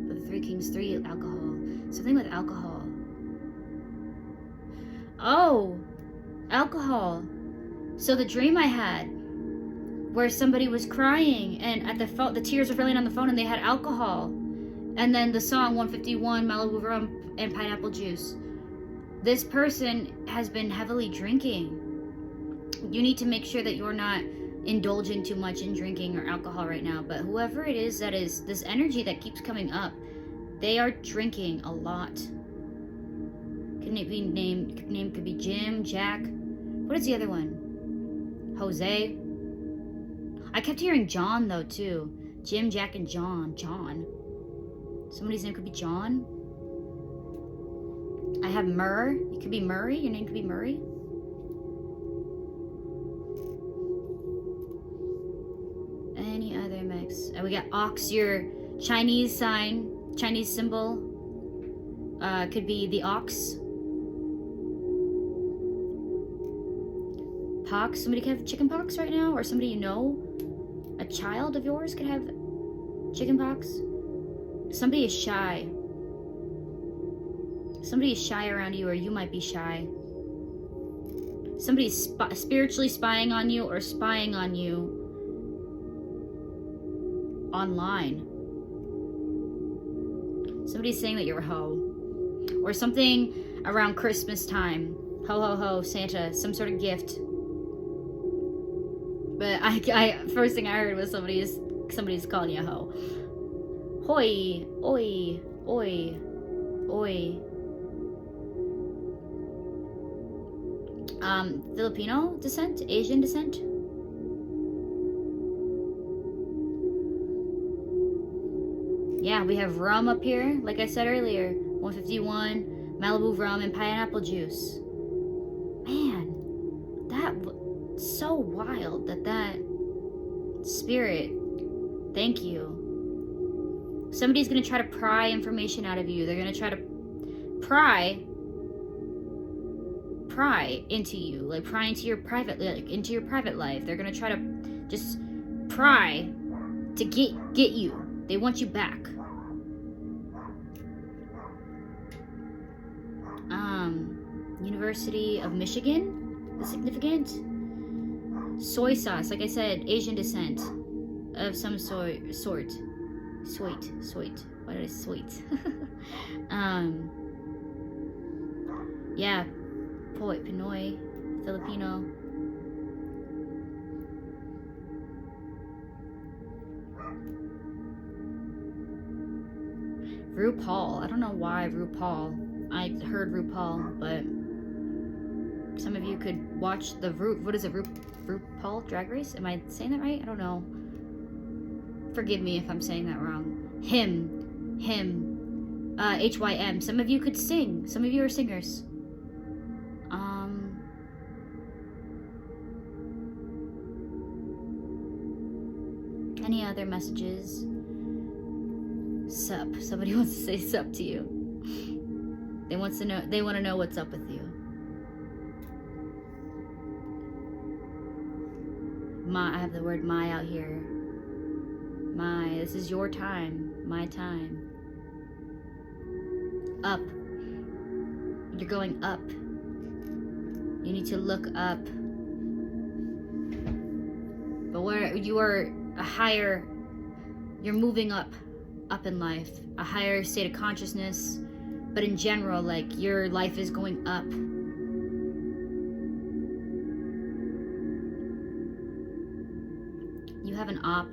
With the 3 kings, 3 alcohol. Something with alcohol. Oh, alcohol. So the dream I had, where somebody was crying and at the phone, the tears were falling on the phone, and they had alcohol, and then the song 151 Malibu rum and pineapple juice. This person has been heavily drinking. You need to make sure that you're not indulging too much in drinking or alcohol right now, but whoever it is that is this energy that keeps coming up, they are drinking a lot. Can it be name could be Jim, Jack. What is the other one? Jose. I kept hearing John though too. Jim, Jack, and John. Somebody's name could be John. I have Murr. It could be Murray. Your name could be Murray. Any other mix? And we got Ox, your Chinese sign, Chinese symbol. Could be the ox. Pox. Somebody could have chicken pox right now, or somebody you know. A child of yours could have chicken pox. Somebody is shy. Somebody is shy around you, or you might be shy. Somebody's spiritually spying on you or spying on you online. Somebody's saying that you're a hoe. Or something around Christmas time. Ho, ho, ho, Santa, some sort of gift. But I first thing I heard was somebody's calling you a hoe. Hoi, oi, oi, oi. Filipino descent? Asian descent? Yeah, we have rum up here, like I said earlier. 151, Malibu rum and pineapple juice. Man, that was so wild that spirit, thank you. Somebody's gonna try to pry information out of you. They're gonna try to pry into you, like pry into your private, like into your private life. They're gonna try to just pry to get you. They want you back. University of Michigan, the significant. Soy sauce, like I said, Asian descent of some sort. Sweet. Why did I sweet? Yeah, poet Pinoy, Filipino. RuPaul. I don't know why RuPaul. I heard RuPaul, but some of you could watch the what is it, RuPaul Drag Race? Am I saying that right? I don't know. Forgive me if I'm saying that wrong. Him, HYM. Some of you could sing. Some of you are singers. Any other messages? Sup. Somebody wants to say sup to you. They want to know what's up with you. I have the word my out here. This is your time. My time. Up. You're going up. You need to look up. But where you are a higher, you're moving up in life. A higher state of consciousness. But in general, like, your life is going up. op.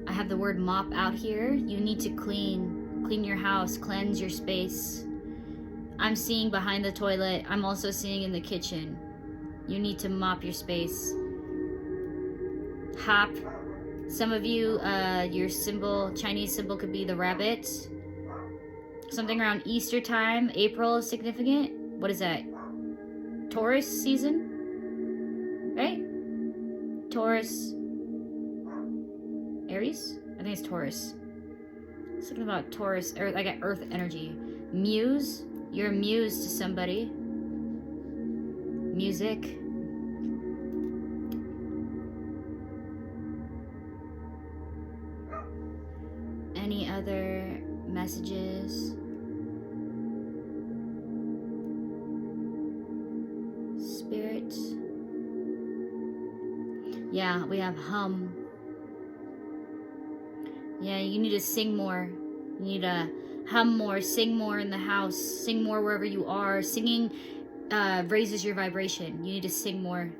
I have the word mop out here. You need to clean your house, cleanse your space. I'm seeing behind the toilet. I'm also seeing in the kitchen. You need to mop your space. Hop. Some of you, your symbol, Chinese symbol could be the rabbit. Something around Easter time. April is significant. What is that? Taurus season? Right? Taurus. Aries? I think it's Taurus. Something about Taurus. I got earth energy. Muse. You're a muse to somebody. Music. Any other messages? Spirit. Yeah, we have hum. Yeah, you need to sing more. You need to hum more, sing more in the house, sing more wherever you are. Singing raises your vibration. You need to sing more.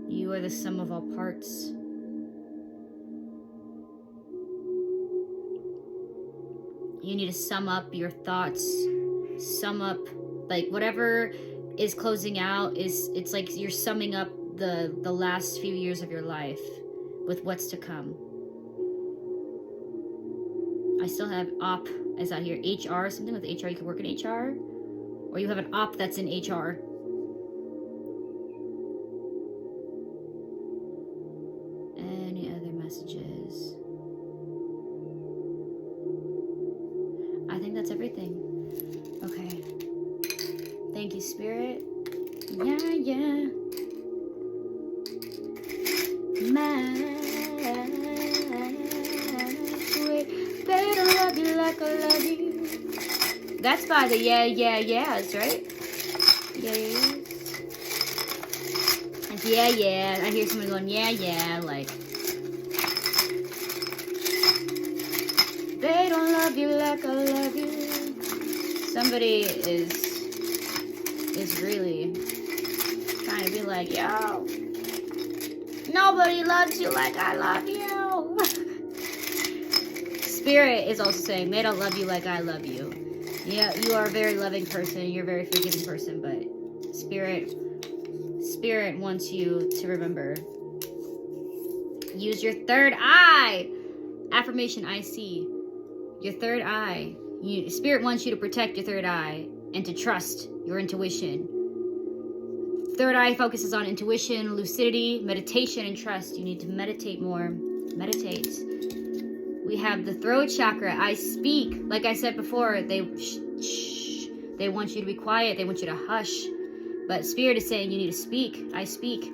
You are the sum of all parts. You need to sum up your thoughts. Sum up, like, whatever is closing out it's like you're summing up the last few years of your life with what's to come. I still have op is out here. HR, something with HR. You could work in HR, or you have an op that's in HR. Any other messages? I think that's everything. Okay. Thank you, Spirit. Yeah. My sweet, they don't love you like I love you. That's by the yeahs, right? Yeah. Like, yeah. I hear someone going, yeah, like. They don't love you like I love you. Somebody is really trying to be like, yo, nobody loves you like I love you. Spirit is also saying they don't love you like I love you. Yeah, you are a very loving person. You're a very forgiving person, but Spirit wants you to remember. Use your third eye. Affirmation, I see. Your third eye. Spirit wants you to protect your third eye and to trust your intuition. Third eye focuses on intuition, lucidity, meditation, and trust. You need to meditate more. Meditate. We have the throat chakra. I speak. Like I said before, they want you to be quiet. They want you to hush. But Spirit is saying you need to speak. I speak.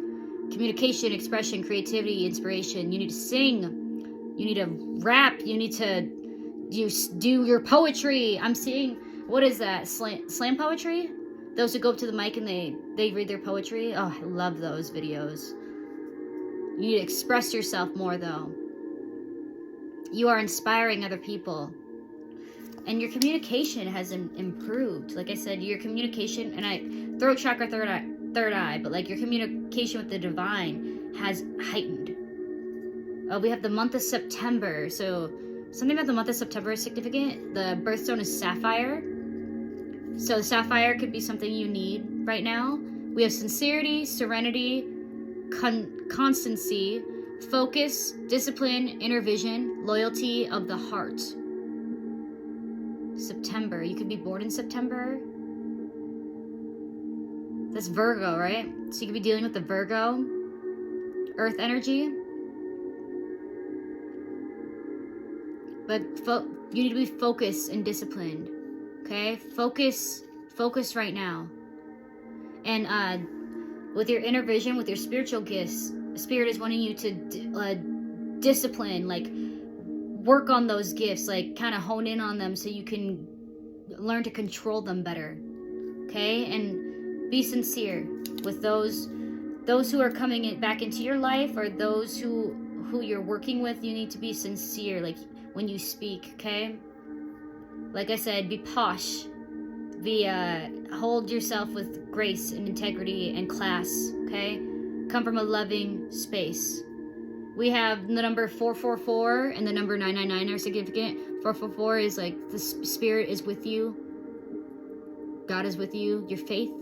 Communication, expression, creativity, inspiration. You need to sing. You need to rap. You need to do your poetry. I'm seeing, what is that? Slam poetry? Those who go up to the mic and they read their poetry. Oh, I love those videos. You need to express yourself more, though. You are inspiring other people. And your communication has improved. Like I said, your communication, and throat chakra, third eye, but like your communication with the divine has heightened. We have the month of September. So something about the month of September is significant. The birthstone is sapphire. So sapphire could be something you need right now. We have sincerity, serenity, constancy, focus, discipline, inner vision, loyalty of the heart. September. You could be born in September. That's Virgo, right? So you could be dealing with the Virgo, earth energy. But you need to be focused and disciplined. Okay? Focus right now. And with your inner vision, with your spiritual gifts, Spirit is wanting you to discipline, like work on those gifts, like kind of hone in on them so you can learn to control them better. Okay? And be sincere with those who are coming back into your life, or those who you're working with. You need to be sincere, like when you speak, okay? Like I said, be posh. Hold yourself with grace and integrity and class, okay? Come from a loving space. We have the number 444 and the number 999 are significant. 444 is like the spirit is with you. God is with you, your faith.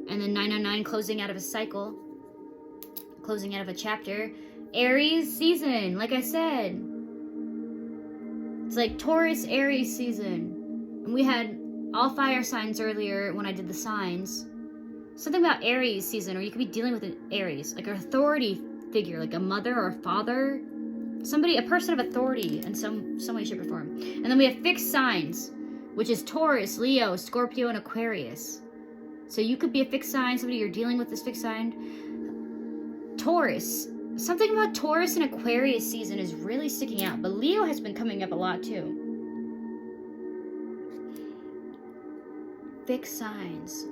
And then 999, closing out of a cycle, closing out of a chapter. Aries season, like I said. It's like Taurus, Aries season. And we had all fire signs earlier when I did the signs. Something about Aries season, or you could be dealing with an Aries, like an authority figure, like a mother or a father. Somebody, a person of authority in some way, shape, or form. And then we have fixed signs, which is Taurus, Leo, Scorpio, and Aquarius. So you could be a fixed sign, somebody you're dealing with this fixed sign. Taurus. Something about Taurus and Aquarius season is really sticking out, but Leo has been coming up a lot too. Fixed signs.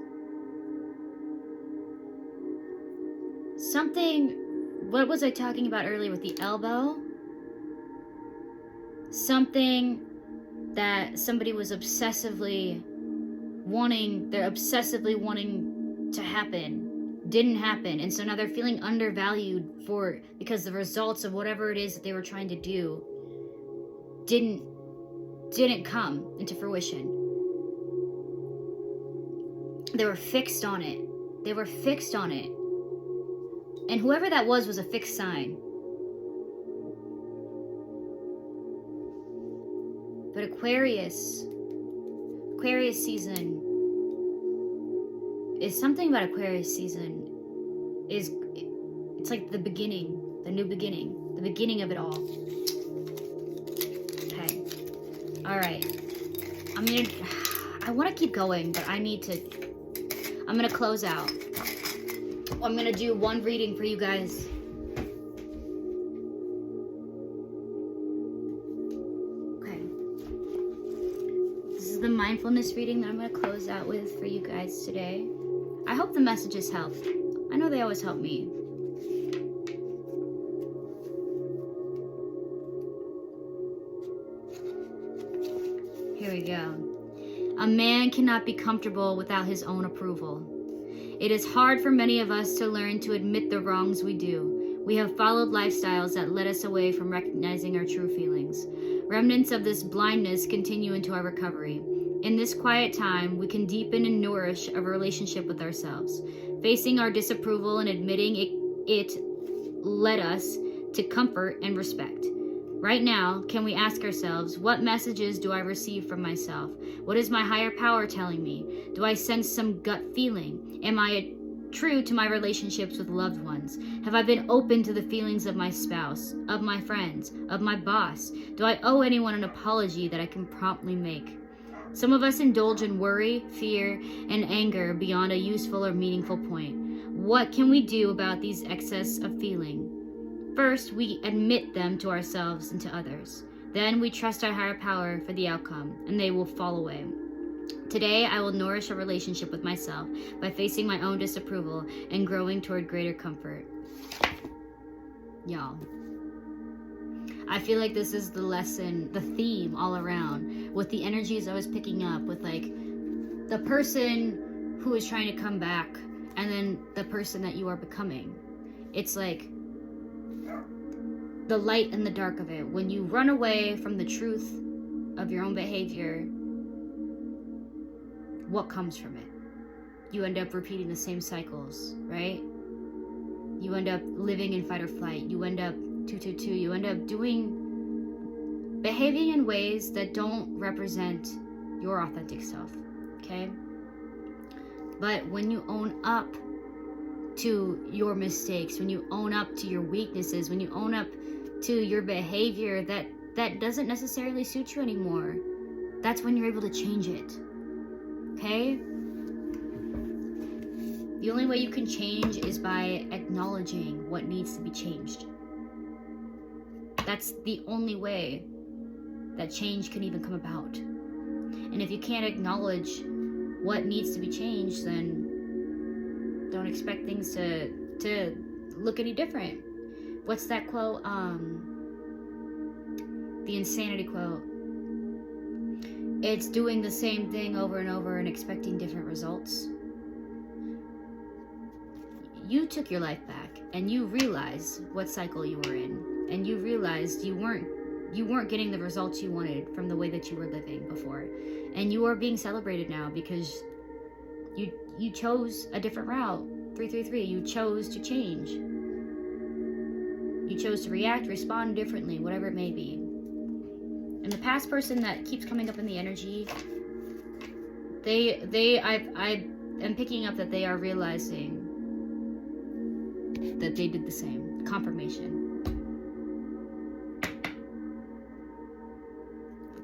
Something, what was I talking about earlier with the elbow? Something that somebody was obsessively wanting to happen didn't happen, and so now they're feeling undervalued because the results of whatever it is that they were trying to do didn't come into fruition. They were fixed on it. And whoever that was a fixed sign. But Aquarius season is something about Aquarius season it's like the beginning, the new beginning, the beginning of it all. Okay. All right. I want to keep going, but I'm going to close out. I'm going to do one reading for you guys. The mindfulness reading that I'm going to close out with for you guys today. I hope the messages help. I know they always help me. Here we go. A man cannot be comfortable without his own approval. It is hard for many of us to learn to admit the wrongs we do. We have followed lifestyles that led us away from recognizing our true feelings. Remnants of this blindness continue into our recovery. In this quiet time, we can deepen and nourish a relationship with ourselves. Facing our disapproval and admitting it led us to comfort and respect. Right now, can we ask ourselves, what messages do I receive from myself? What is my higher power telling me? Do I sense some gut feeling? Am I true to my relationships with loved ones? Have I been open to the feelings of my spouse, of my friends, of my boss? Do I owe anyone an apology that I can promptly make? Some of us indulge in worry, fear, and anger beyond a useful or meaningful point. What can we do about these excess of feeling? First, we admit them to ourselves and to others. Then we trust our higher power for the outcome, and they will fall away. Today, I will nourish a relationship with myself by facing my own disapproval and growing toward greater comfort. Y'all, I feel like this is the lesson, the theme all around, with the energies I was picking up, with like the person who is trying to come back and then the person that you are becoming. It's like the light and the dark of it. When you run away from the truth of your own behavior, what comes from it? You end up repeating the same cycles, right? You end up living in fight or flight. You end up 222. You end up behaving in ways that don't represent your authentic self, okay? But when you own up to your mistakes, when you own up to your weaknesses, when you own up to your behavior that doesn't necessarily suit you anymore, that's when you're able to change it, okay? The only way you can change is by acknowledging what needs to be changed. That's the only way that change can even come about. And if you can't acknowledge what needs to be changed, then don't expect things to look any different. What's that quote? The insanity quote. it's doing the same thing over and over and expecting different results. You took your life back and you realized what cycle you were in, and you realized you weren't getting the results you wanted from the way that you were living before, and you are being celebrated now because you chose a different route. 333, you chose to change. You chose to react, respond differently, whatever it may be. And the past person that keeps coming up in the energy, I am picking up that they are realizing that they did the same. Confirmation.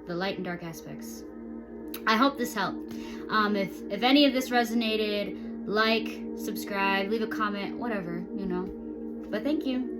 The light and dark aspects. I hope this helped. If any of this resonated, like, subscribe, leave a comment, whatever, you know. But thank you.